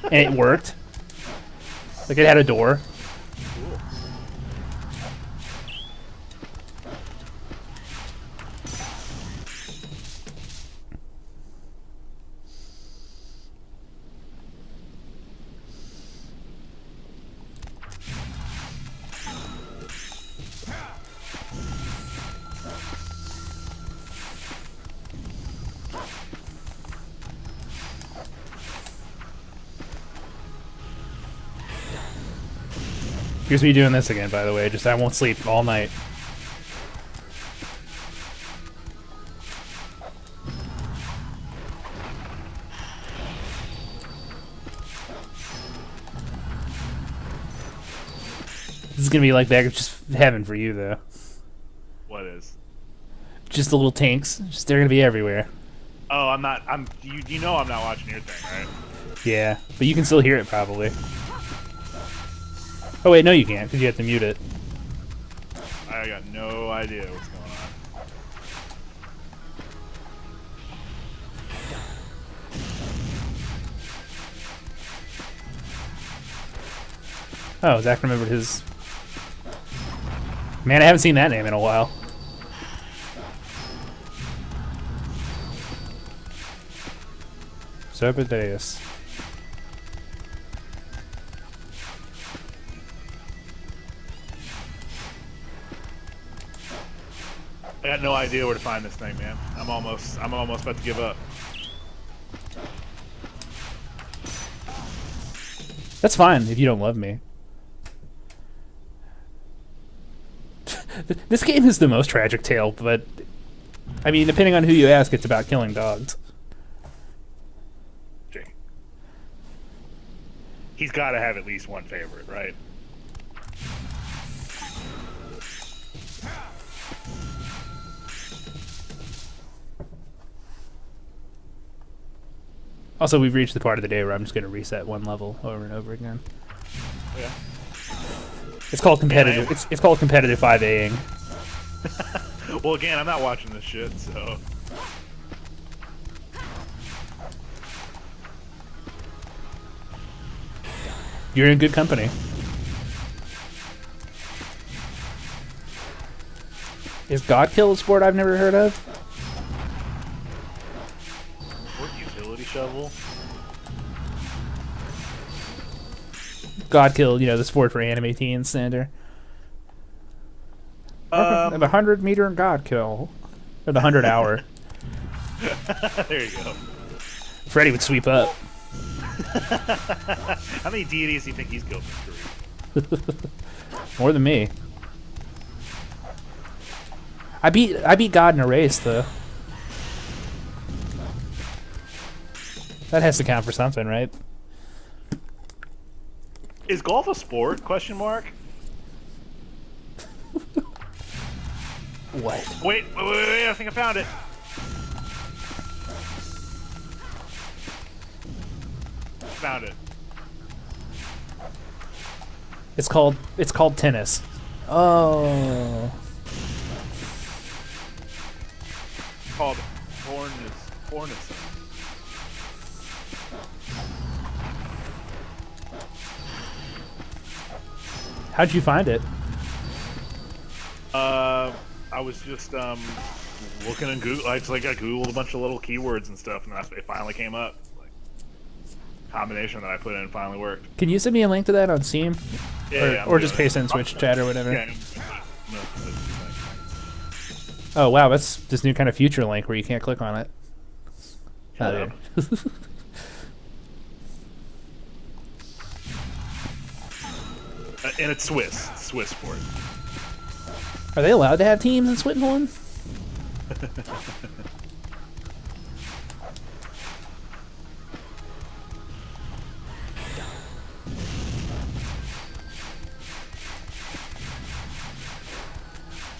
and it worked. Like it had a door. Cool. Here's me doing this again, by the way. Just I won't sleep all night. This is gonna be like back just heaven for you, though. What is? Just the little tanks. Just they're gonna be everywhere. Oh, I'm not. You know I'm not watching your thing, right? Yeah, but you can still hear it probably. Oh wait, no you can't, because you have to mute it. I got no idea what's going on. Oh, Zach remembered his... Man, I haven't seen that name in a while. Zebedias. I got no idea where to find this thing, man. I'm almost about to give up. That's fine if you don't love me. This game is the most tragic tale, but I mean, depending on who you ask, it's about killing dogs. He's got to have at least one favorite, right? Also, we've reached the part of the day where I'm just going to reset one level over and over again. Yeah. It's called competitive. It's called competitive 5Aing. Well, again, I'm not watching this shit, so. You're in good company. Is God Kill a sport I've never heard of? Or utility shovel. God Kill, you know, the sport for anime teens, Sander. The 100-meter God Kill. Or the 100-hour. There you go. Freddy would sweep up. How many deities do you think he's killed in his career? More than me. I beat God in a race, though. That has to count for something, right? Is golf a sport? Question mark. What? Wait, I think I found it. Found it. It's called tennis. Oh. Called Hornets. How'd you find it? I was just looking in Google. I googled a bunch of little keywords and stuff, and it finally came up. Like, combination that I put in finally worked. Can you send me a link to that on Steam? Yeah, Or just paste it in Switch chat or whatever? Yeah. Oh wow, that's this new kind of future link where you can't click on it. Shut up. And it's Swiss. It's Swiss sport. Are they allowed to have teams in Switzerland?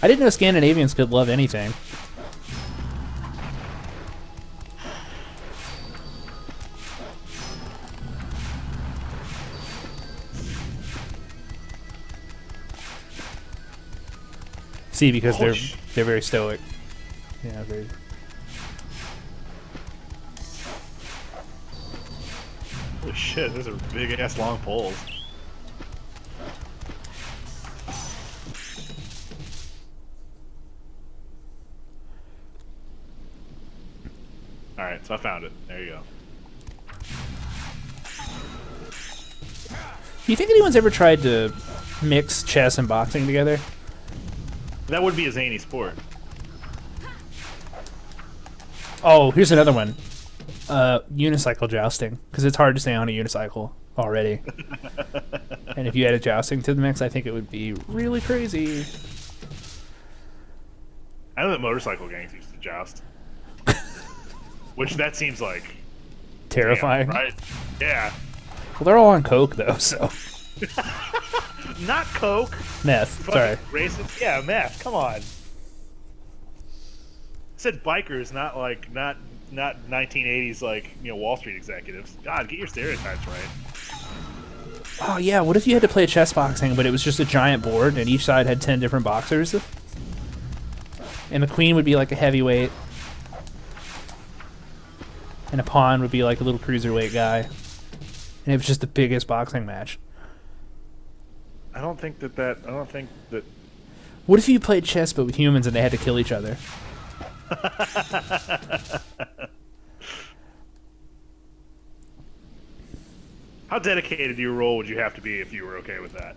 I didn't know Scandinavians could love anything. See, because they're very stoic. Yeah, very. Holy shit! Those are big ass long poles. All right, so I found it. There you go. Do you think anyone's ever tried to mix chess and boxing together? That would be a zany sport. Oh, here's another one. Unicycle jousting, because it's hard to stay on a unicycle already. And if you added jousting to the mix, I think it would be really crazy. I know that motorcycle gangs used to joust. Which that seems like Terrifying. damn, right? Yeah. Well, they're all on coke though, so Not coke. meth. Sorry. Racist. Yeah, meth. Come on. I said bikers, not 1980s Wall Street executives. God, get your stereotypes right. Oh yeah, what if you had to play chess boxing, but it was just a giant board, and each side had 10 different boxers, and the queen would be like a heavyweight, and a pawn would be like a little cruiserweight guy, and it was just the biggest boxing match. I don't think that. What if you played chess but with humans and they had to kill each other? How dedicated to your role would you have to be if you were okay with that?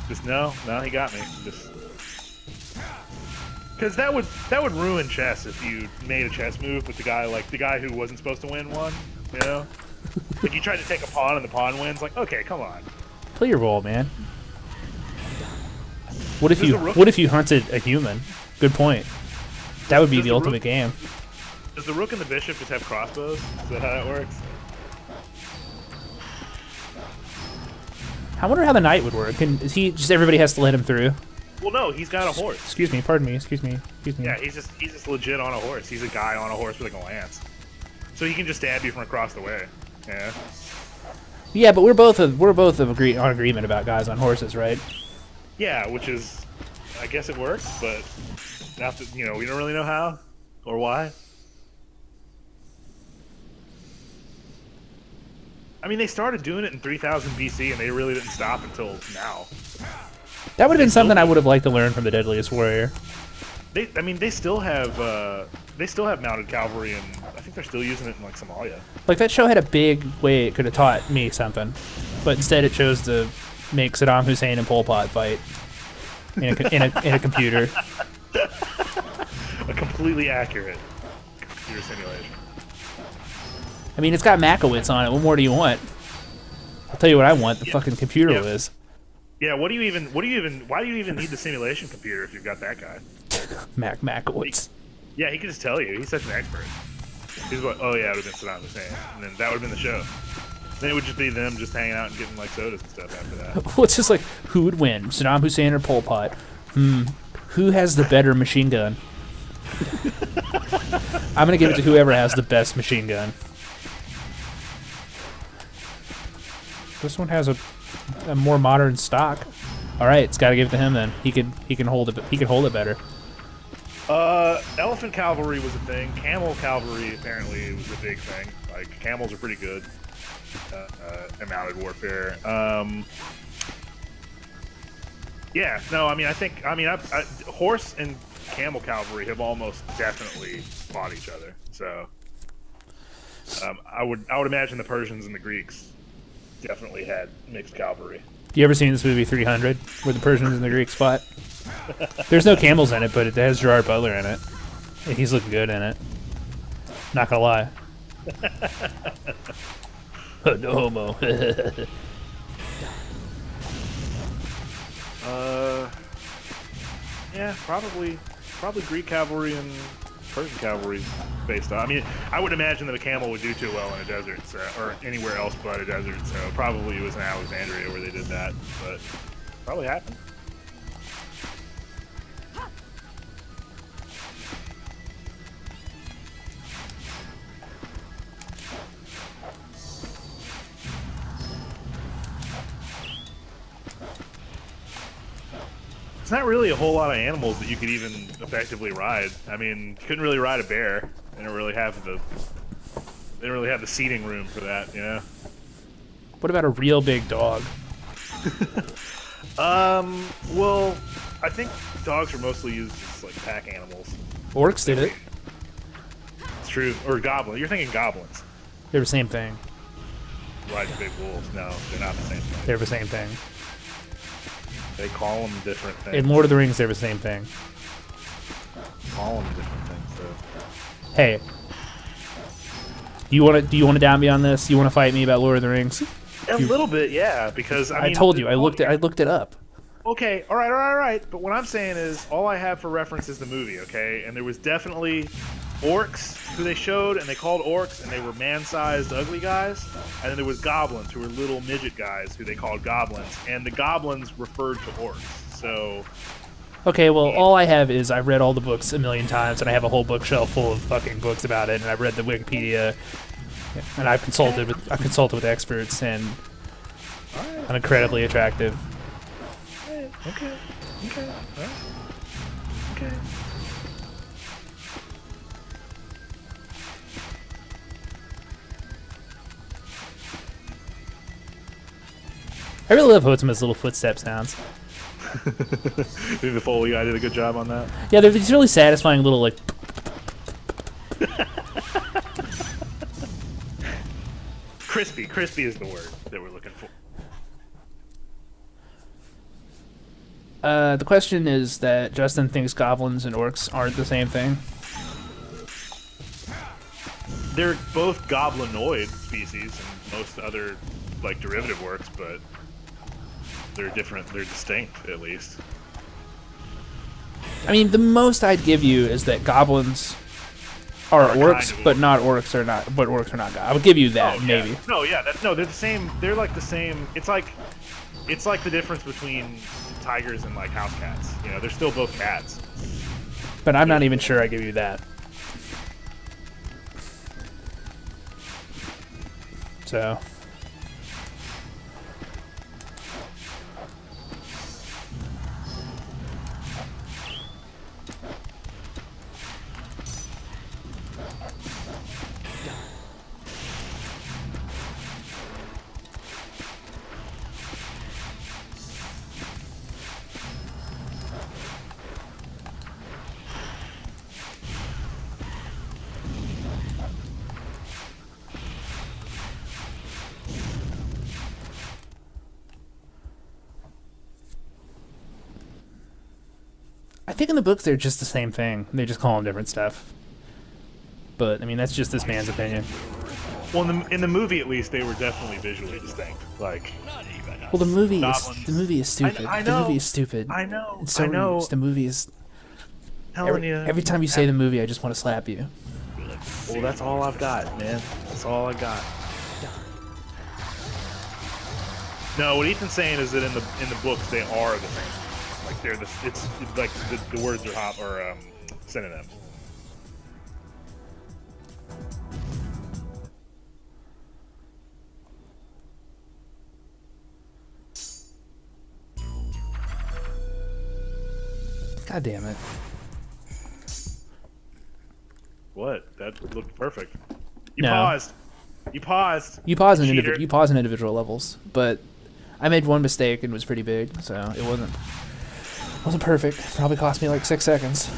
Just no, he got me. Just because that would ruin chess if you made a chess move with the guy who wasn't supposed to win one. You know, like you tried to take a pawn and the pawn wins. Like, okay, come on. Play your role, man. What if you hunted a human? Good point. That would be the ultimate game. Does the rook and the bishop just have crossbows? Is that how that works? I wonder how the knight would work. Is he just everybody has to let him through? Well, no, he's got a horse. Excuse me, pardon me, excuse me. Yeah, he's just legit on a horse. He's a guy on a horse with like a lance, so he can just stab you from across the way. Yeah. Yeah, but we're both on agreement about guys on horses, right? Yeah, which is, I guess it works, but not that, we don't really know how or why. I mean, they started doing it in 3000 BC, and they really didn't stop until now. That would have been something I would have liked to learn from the Deadliest Warrior. I mean, they still have mounted cavalry, and I think they're still using it in like Somalia. Like, that show had a big way it could have taught me something, but instead it chose to make Saddam Hussein and Pol Pot fight in a computer. A completely accurate computer simulation. I mean, it's got Makowitz on it. What more do you want? I'll tell you what I want. The fucking computer Yeah. whiz. Yeah, why do you even need the simulation computer if you've got that guy? Makowitz. Yeah, he can just tell you. He's such an expert. He's like, oh yeah, it would have been Saddam Hussein, and then that would have been the show. Then it would just be them just hanging out and getting like sodas and stuff after that. Well, it's just like, who would win, Saddam Hussein or Pol Pot? Who has the better machine gun? I'm gonna give it to whoever has the best machine gun. This one has a more modern stock. All right, it's got to give it to him then. He can hold it. He can hold it better. Elephant cavalry was a thing. Camel cavalry apparently was a big thing. Like camels are pretty good in mounted warfare. Yeah, no, I mean, horse and camel cavalry have almost definitely fought each other. So I would imagine the Persians and the Greeks definitely had mixed cavalry. You ever seen this movie 300, where the Persians and the Greeks fought? There's no camels in it, but it has Gerard Butler in it. And he's looking good in it. Not gonna lie. No homo. Yeah, probably Greek cavalry and Persian cavalry based on. I mean, I would imagine that a camel would do too well in a desert, so, or anywhere else but a desert. So probably it was in Alexandria where they did that, but probably happened. It's not really a whole lot of animals that you could even effectively ride. I mean, you couldn't really ride a bear. They don't really have the seating room for that, you know. What about a real big dog? Well, I think dogs are mostly used as like pack animals. Orcs did it. It's true. Or goblins. You're thinking goblins. They're the same thing. Riding big wolves. No, they're not the same thing. They're the same thing. They call them different things. In Lord of the Rings, they're the same thing. Call them different things. So. Hey, do you want to down me on this? You want to fight me about Lord of the Rings? A little bit, yeah. Because I mean, told you. I looked it up. Okay, all right. But what I'm saying is, all I have for reference is the movie, okay? And there was definitely orcs who they showed, and they called orcs, and they were man-sized, ugly guys. And then there was goblins who were little midget guys who they called goblins, and the goblins referred to orcs. So. Okay, well, all I have is I've read all the books a million times, and I have a whole bookshelf full of fucking books about it, and I've read the Wikipedia, and I've consulted with experts, and I'm incredibly attractive. Okay. All right. Okay. I really love Hotsuma's little footstep sounds. I think the Foley guy did a good job on that. Yeah, they're these really satisfying little, like... Crispy is the word that we're looking for. The question is that Justin thinks goblins and orcs aren't the same thing. They're both goblinoid species and most other like derivative works, but they're different. They're distinct, at least. I mean, the most I'd give you is that goblins are orcs, kind of but orcs are not goblins. I would give you that, Oh, maybe. Yeah. No, yeah, they're the same. They're like the same. It's like the difference between tigers and like house cats. You know, they're still both cats. But I'm not even sure I give you that. So. think in the books they're just the same thing. They just call them different stuff. But I mean, that's just this man's opinion. Well, in the movie at least, they were definitely visually distinct. Like, Well, the movie Goblins. is stupid. I The know. movie is stupid. I know. It's so I know. reused. The movie is. Telling you. Every time you say the movie, I just want to slap you. Well, that's all I've got, man. That's all I got. No, what Ethan's saying is that in the books they are the same. Like they're it's like the words are synonyms. God damn it. What? That looked perfect. You No. paused. You paused. You pause in Cheater. individual levels, but I made one mistake and it was pretty big, so it wasn't perfect. Probably cost me like 6 seconds.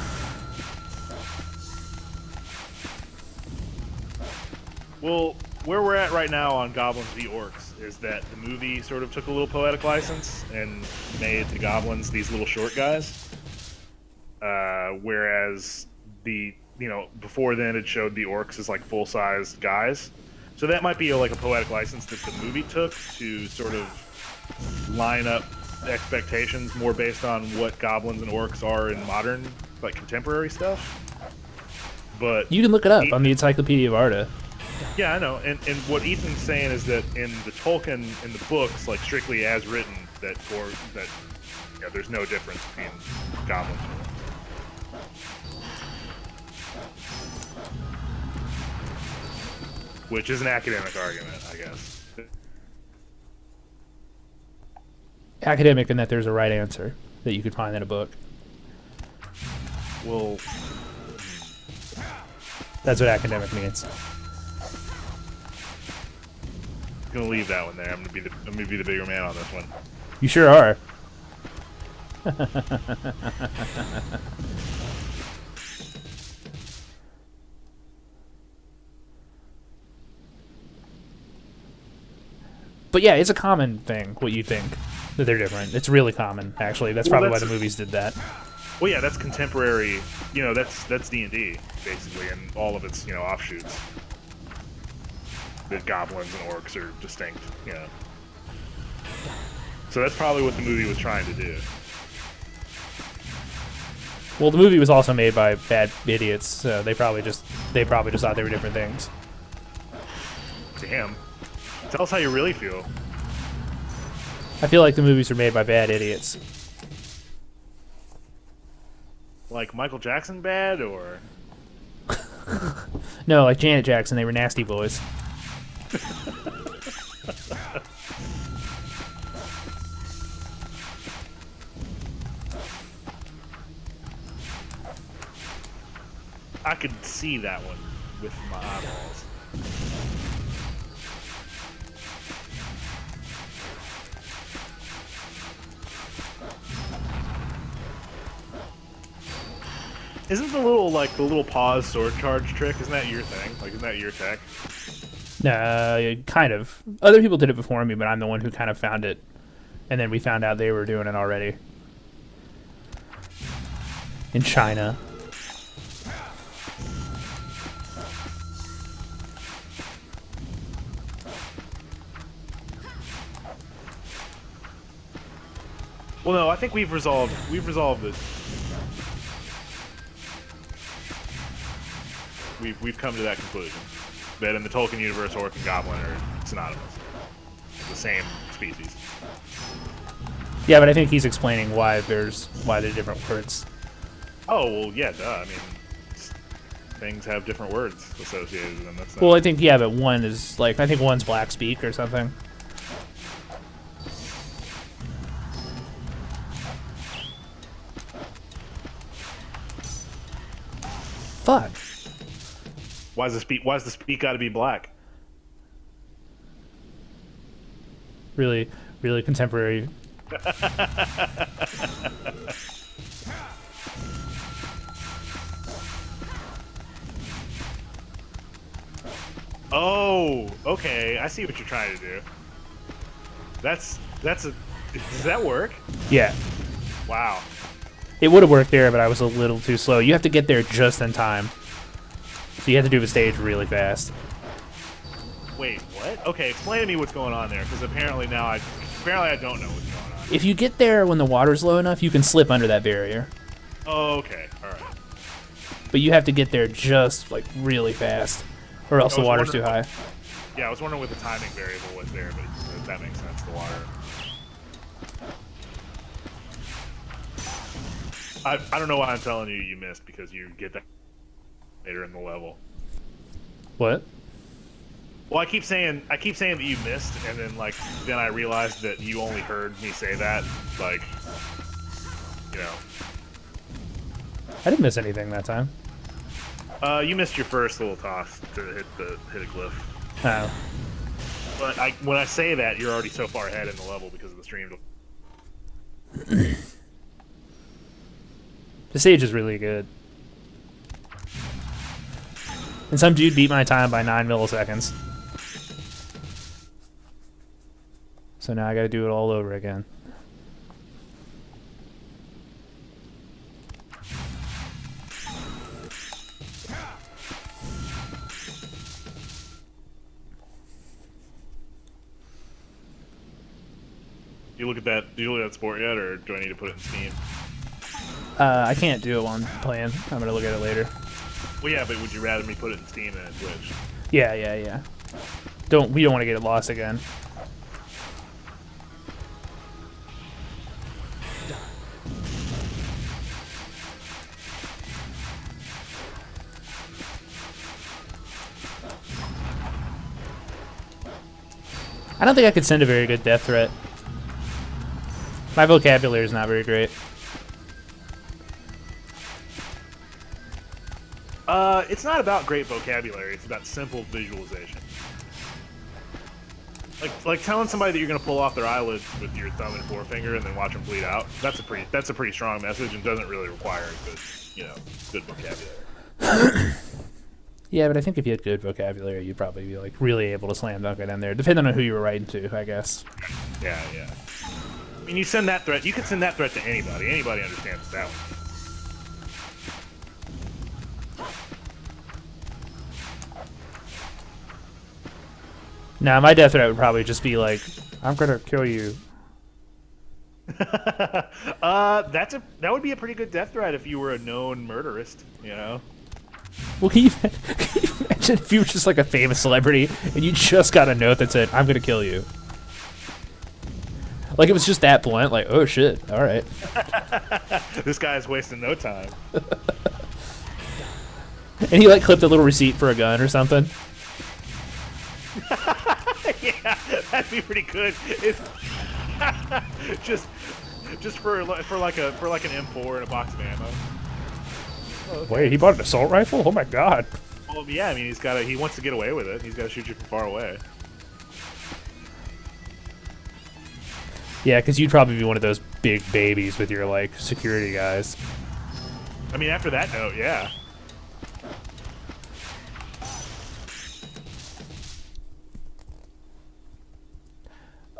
Well, where we're at right now on Goblins v Orcs is that the movie sort of took a little poetic license and made the Goblins these little short guys, whereas before then it showed the Orcs as like full-sized guys. So that might be like a poetic license that the movie took to sort of line up expectations more based on what Goblins and Orcs are in modern, like contemporary stuff. But You can look it up on the Encyclopedia of Arda. yeah, I know. And what Ethan's saying is that in the Tolkien, in the books, like strictly as written, that there's no difference between goblins and orcs. Which is an academic argument, I guess. Academic in that there's a right answer that you could find in a book. Well, That's what academic means. I'm gonna leave that one there. I'm gonna be the bigger man on this one. You sure are. But yeah, it's a common thing, what you think, that they're different. It's really common, actually. That's probably why the movies did that. Well, yeah, that's contemporary. That's D&D basically, and all of its offshoots. The goblins and orcs are distinct. So that's probably what the movie was trying to do. Well, the movie was also made by bad idiots, so they probably just thought they were different things. Damn. Tell us how you really feel. I feel like the movies were made by bad idiots. Like Michael Jackson bad, or No, like Janet Jackson, they were nasty boys. I could see that one with my eyeballs. Isn't the little pause sword charge trick? Isn't that your thing? Like, isn't that your tech? Kind of. Other people did it before me, but I'm the one who kind of found it. And then we found out they were doing it already. In China. Well, no, I think we've resolved it. We've come to that conclusion that in the Tolkien universe, orc and goblin are synonymous, the same species. Yeah, but I think he's explaining why they're different words. Oh well, yeah, duh. I mean, things have different words associated with them. That's not... Well, I think but one is I think one's black speak or something. Fuck. Why's the speak got to be black? Really, really contemporary. Oh, okay. I see what you're trying to do. That's a. Does that work? Yeah. Wow. It would have worked there, but I was a little too slow. You have to get there just in time. So you have to do the stage really fast. Wait, what? Okay, explain to me what's going on there, because apparently I don't know what's going on. If you get there when the water's low enough, you can slip under that barrier. Oh, okay, all right. But you have to get there just like really fast, or else the water's too high. Yeah, I was wondering what the timing variable was there, but that makes sense. The water. I don't know why I'm telling you you missed, because you get that later in the level. What? Well, I keep saying that you missed, and then I realized that you only heard me say that, like, you know. I didn't miss anything that time. You missed your first little toss to hit a glyph. Oh. But when I say that, you're already so far ahead in the level because of the stream. The stage is really good. And some dude beat my time by 9 milliseconds. So now I gotta do it all over again. Do you look at that sport yet, or do I need to put it in Steam? I can't do it while I'm playing. I'm gonna look at it later. Well, yeah, but would you rather me put it in Steam than in Twitch? Yeah. We don't want to get it lost again. I don't think I could send a very good death threat. My vocabulary is not very great. It's not about great vocabulary. It's about simple visualization. Like telling somebody that you're gonna pull off their eyelids with your thumb and forefinger and then watch them bleed out. That's a pretty strong message and doesn't really require good vocabulary. Yeah, but I think if you had good vocabulary, you'd probably be like really able to slam dunk it in there, depending on who you were writing to, I guess. Yeah. I mean, you send that threat. You could send that threat to anybody. Anybody understands that one. Nah, my death threat would probably just be like, "I'm gonna kill you." That would be a pretty good death threat if you were a known murderist, you know. Well, can you imagine if you were just like a famous celebrity and you just got a note that said, "I'm gonna kill you"? Like it was just that blunt. Like, oh shit, all right. This guy's wasting no time. And he like clipped a little receipt for a gun or something. Yeah, that'd be pretty good. Just for like an M4 and a box of ammo. Oh, okay. Wait, he bought an assault rifle? Oh my god. Well, yeah, I mean he wants to get away with it. He's got to shoot you from far away. Yeah, because you'd probably be one of those big babies with your like security guys. I mean, after that note, yeah.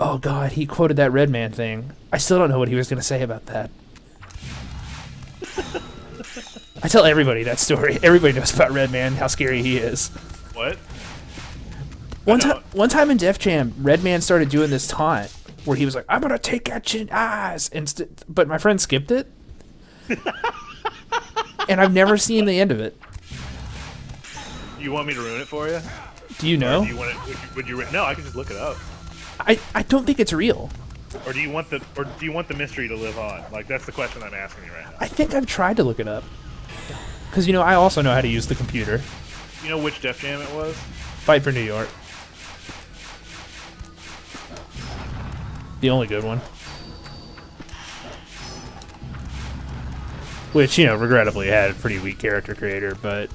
Oh god, he quoted that Red Man thing. I still don't know what he was gonna say about that. I tell everybody that story. Everybody knows about Red Man, how scary he is. What? One time in Def Jam, Red Man started doing this taunt where he was like, "I'm gonna take out your eyes," but my friend skipped it, and I've never seen the end of it. You want me to ruin it for you? Do you know? Or do you want it? Would you? No, I can just look it up. I don't think it's real. Or do you want the mystery to live on? Like that's the question I'm asking you right now. I think I've tried to look it up. Because, you know, I also know how to use the computer. You know which Def Jam it was? Fight for New York. The only good one. Which, you know, regrettably had a pretty weak character creator, but...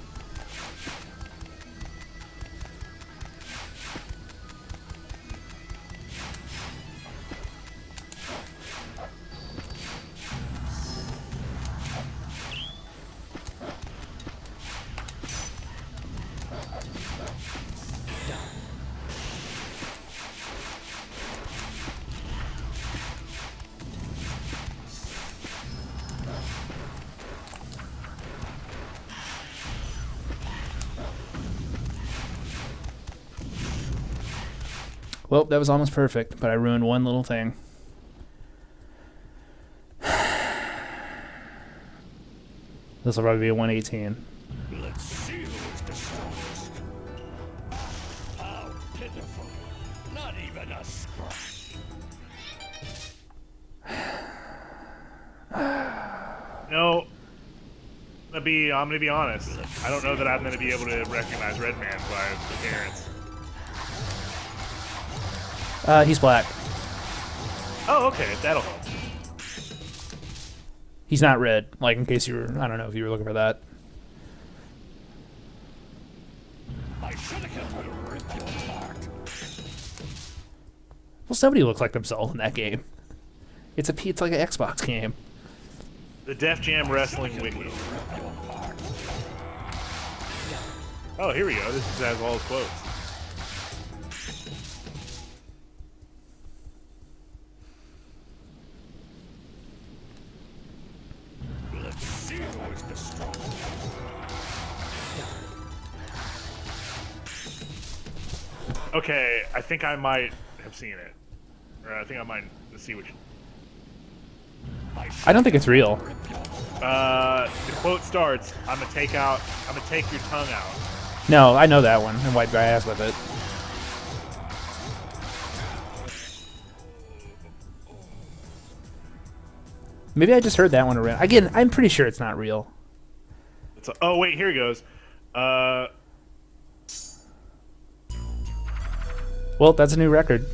Well, that was almost perfect, but I ruined one little thing. This will probably be a 118. Let's see who is the strongest. How pitiful. Not even a scratch. No. I'm gonna be honest. I don't know that I'm gonna be able to recognize Redman by appearance. He's black. Oh, okay, that'll help. He's not red. Like, in case you were, I don't know if you were looking for that. I should have ripped your heart. Well, somebody looks like themselves in that game. It's like an Xbox game. The Def Jam Wrestling Wiki. Oh, here we go. This has all his quotes. Let's see who is the strongest. Okay, I think I might have seen it. Or I think I might see which. I don't think it's real. The quote starts, I'm gonna take your tongue out. No, I know that one and wipe my ass with it. Maybe I just heard that one around. Again, I'm pretty sure it's not real. Oh, wait, here he goes. Well, that's a new record.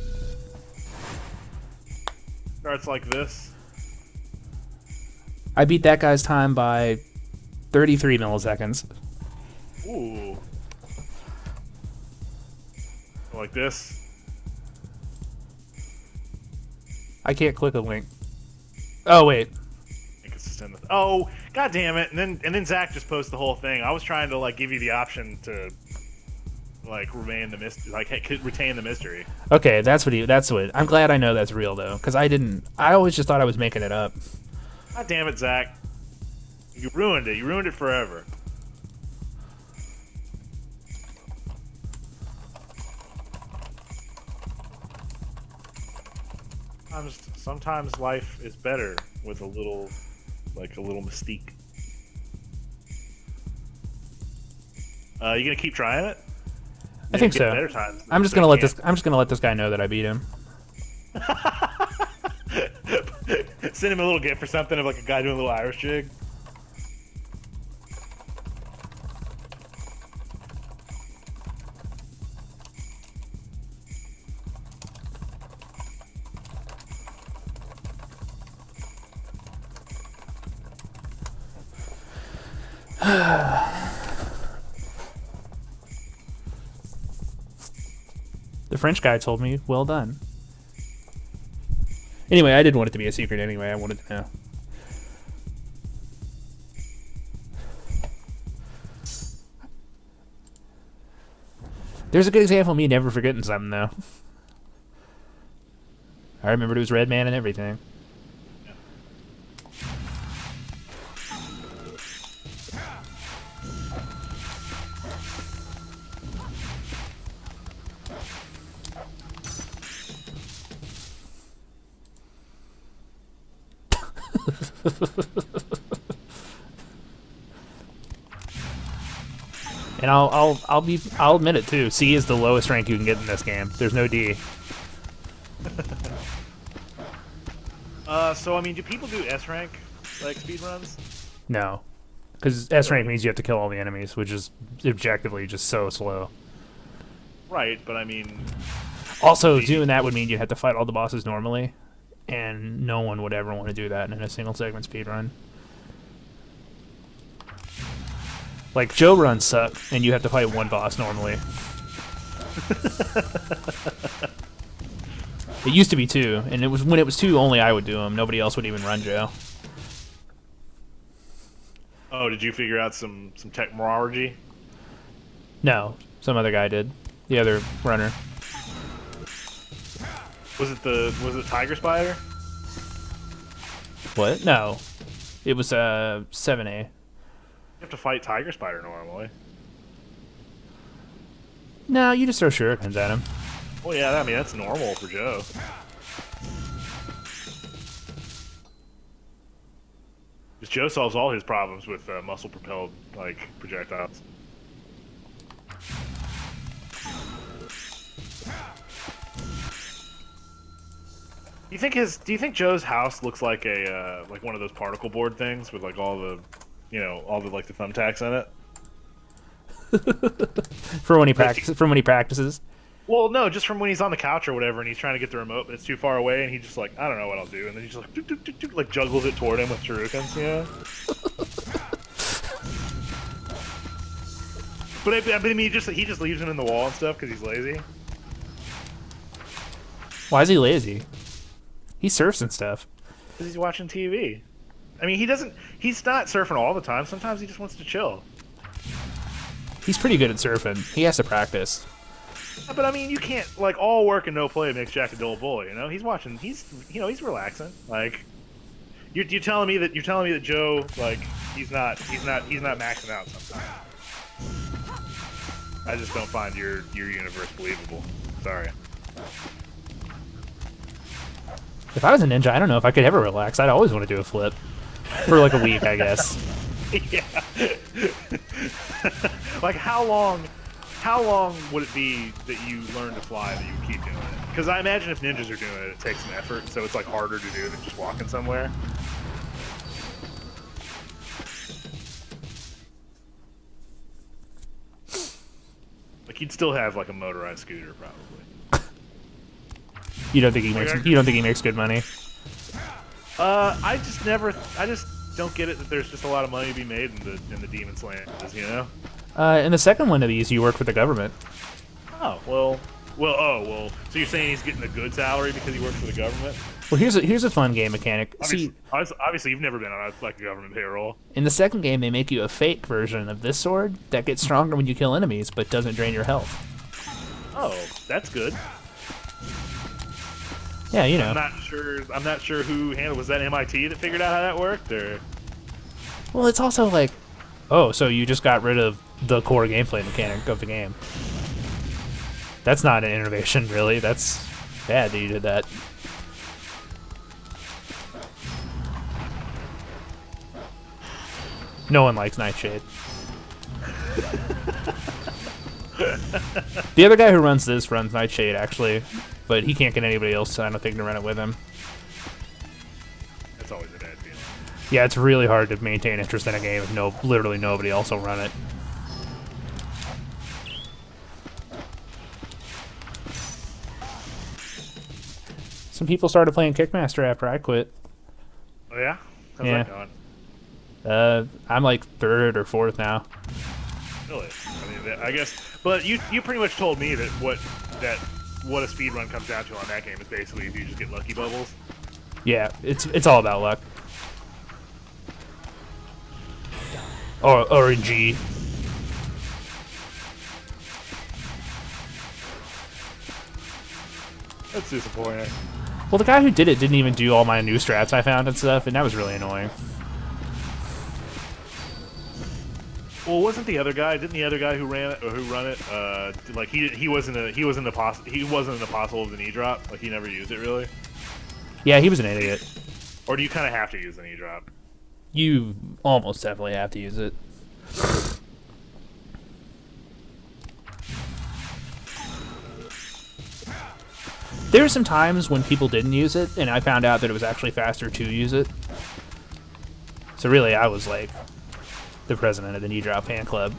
Starts like this. I beat that guy's time by 33 milliseconds. Ooh. Like this. I can't click a link. Oh, wait. Inconsistent. Oh, god damn it! And then Zach just posted the whole thing. I was trying to like give you the option to like retain the mystery. Okay, that's what. I'm glad I know that's real though, because I always just thought I was making it up. God damn it, Zach! You ruined it. You ruined it forever. Sometimes life is better with a little mystique. You gonna keep trying it? I think Get so. better times. I'm just gonna let this guy know that I beat him. Send him a little gift or something of like a guy doing a little Irish jig. The French guy told me, well done. Anyway, I didn't want it to be a secret anyway. I wanted to know. There's a good example of me never forgetting something, though. I remembered it was Red Man and everything. And I'll admit it too. C is the lowest rank you can get in this game. There's no D. So I mean, do people do S rank like speedruns? No, because S rank means you have to kill all the enemies, which is objectively just so slow. Right, but I mean, Also, doing that would mean you'd have to fight all the bosses normally, and no one would ever want to do that in a single segment speedrun. Like, Joe runs suck, and you have to fight one boss normally. It used to be two, and when it was two, only I would do them. Nobody else would even run Joe. oh, did you figure out some technology? No, some other guy did. The other runner. Was it Tiger Spider? What? No. It was 7A. You have to fight Tiger Spider normally. No, you just throw shurikens at him. Well, yeah, I mean that's normal for Joe. Because Joe solves all his problems with muscle-propelled like projectiles. Do you think Joe's house looks like a like one of those particle board things with like all the, all the like the thumbtacks in it? For when he practices. Well, no, just from when he's on the couch or whatever, and he's trying to get the remote, but it's too far away, and he's just like, I don't know what I'll do, and then he just like, like juggles it toward him with shurikens, But I mean, he just leaves him in the wall and stuff because he's lazy. Why is he lazy? He surfs and stuff. Because he's watching TV. I mean, he's not surfing all the time. Sometimes he just wants to chill. He's pretty good at surfing. He has to practice. But I mean, you can't like all work and no play makes Jack a dull boy. He's watching. He's relaxing. Like, you're telling me that Joe like he's not maxing out sometimes. I just don't find your universe believable. Sorry. If I was a ninja, I don't know if I could ever relax. I'd always want to do a flip for like a week, I guess. Yeah. Like how long would it be that you learn to fly that you keep doing it? Because I imagine if ninjas are doing it, it takes some effort, so it's like harder to do than just walking somewhere. Like you'd still have like a motorized scooter probably. You don't think he makes good money? I just don't get it that there's just a lot of money to be made in the Demon Slayers, In the second one of these, you work for the government. Oh, well, so you're saying he's getting a good salary because he works for the government? Well, here's a fun game mechanic. Obviously, you've never been on a government payroll. In the second game, they make you a fake version of this sword that gets stronger when you kill enemies, but doesn't drain your health. Oh, that's good. Yeah, I'm not sure who handled. Was that MIT that figured out how that worked, or? Well, it's also like, oh, so you just got rid of the core gameplay mechanic of the game. That's not an innovation, really. That's bad that you did that. No one likes Nightshade. The other guy who runs this runs Nightshade, actually, but he can't get anybody else, I don't think, to run it with him. That's always a bad feeling. Yeah, it's really hard to maintain interest in a game if literally nobody else will run it. Some people started playing Kickmaster after I quit. Oh yeah? How's Yeah. that going? I'm like third or fourth now. Really? I mean, I guess. But you pretty much told me that what a speed run comes down to on that game is basically if you just get lucky bubbles. Yeah, it's all about luck. Or RNG. That's disappointing. Well, the guy who did it didn't even do all my new strats I found and stuff, and that was really annoying. Well, wasn't the other guy? Didn't the other guy who run it? Like he wasn't an apostle of the knee drop. Like he never used it really. Yeah, he was an idiot. Or do you kind of have to use the knee drop? You almost definitely have to use it. There were some times when people didn't use it, and I found out that it was actually faster to use it. So really, I was like the president of the knee drop fan club.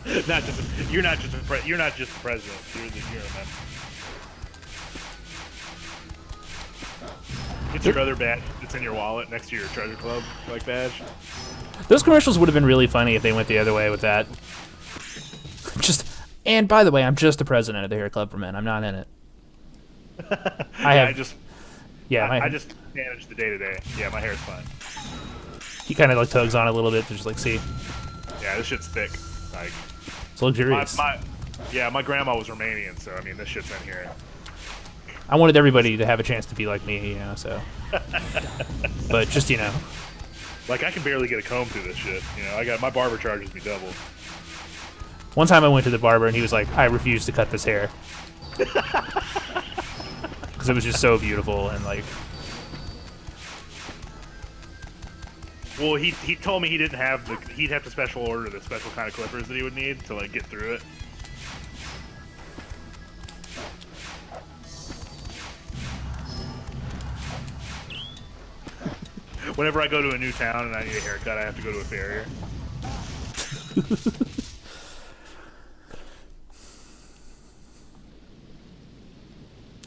You're not just the president. You're a member. It's your other badge that's in your wallet next to your treasure club like badge. Those commercials would have been really funny if they went the other way with that. And by the way, I'm just the president of the Hair Club for Men. I'm not in it. I just manage the day to day. Yeah, my hair's fine. He kind of like tugs on it a little bit to just like see. Yeah, this shit's thick. Like it's luxurious. My grandma was Romanian, so I mean this shit's in here. I wanted everybody to have a chance to be like me, so. But just like I can barely get a comb through this shit. I got my barber charges me double. One time I went to the barber and he was like, I refuse to cut this hair. Because it was just so beautiful and like... Well, he told me he didn't have the... He'd have to special order the special kind of clippers that he would need to, like, get through it. Whenever I go to a new town and I need a haircut, I have to go to a farrier.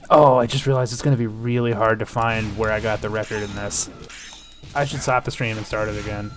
Oh, I just realized it's going to be really hard to find where I got the record in this. I should stop the stream and start it again.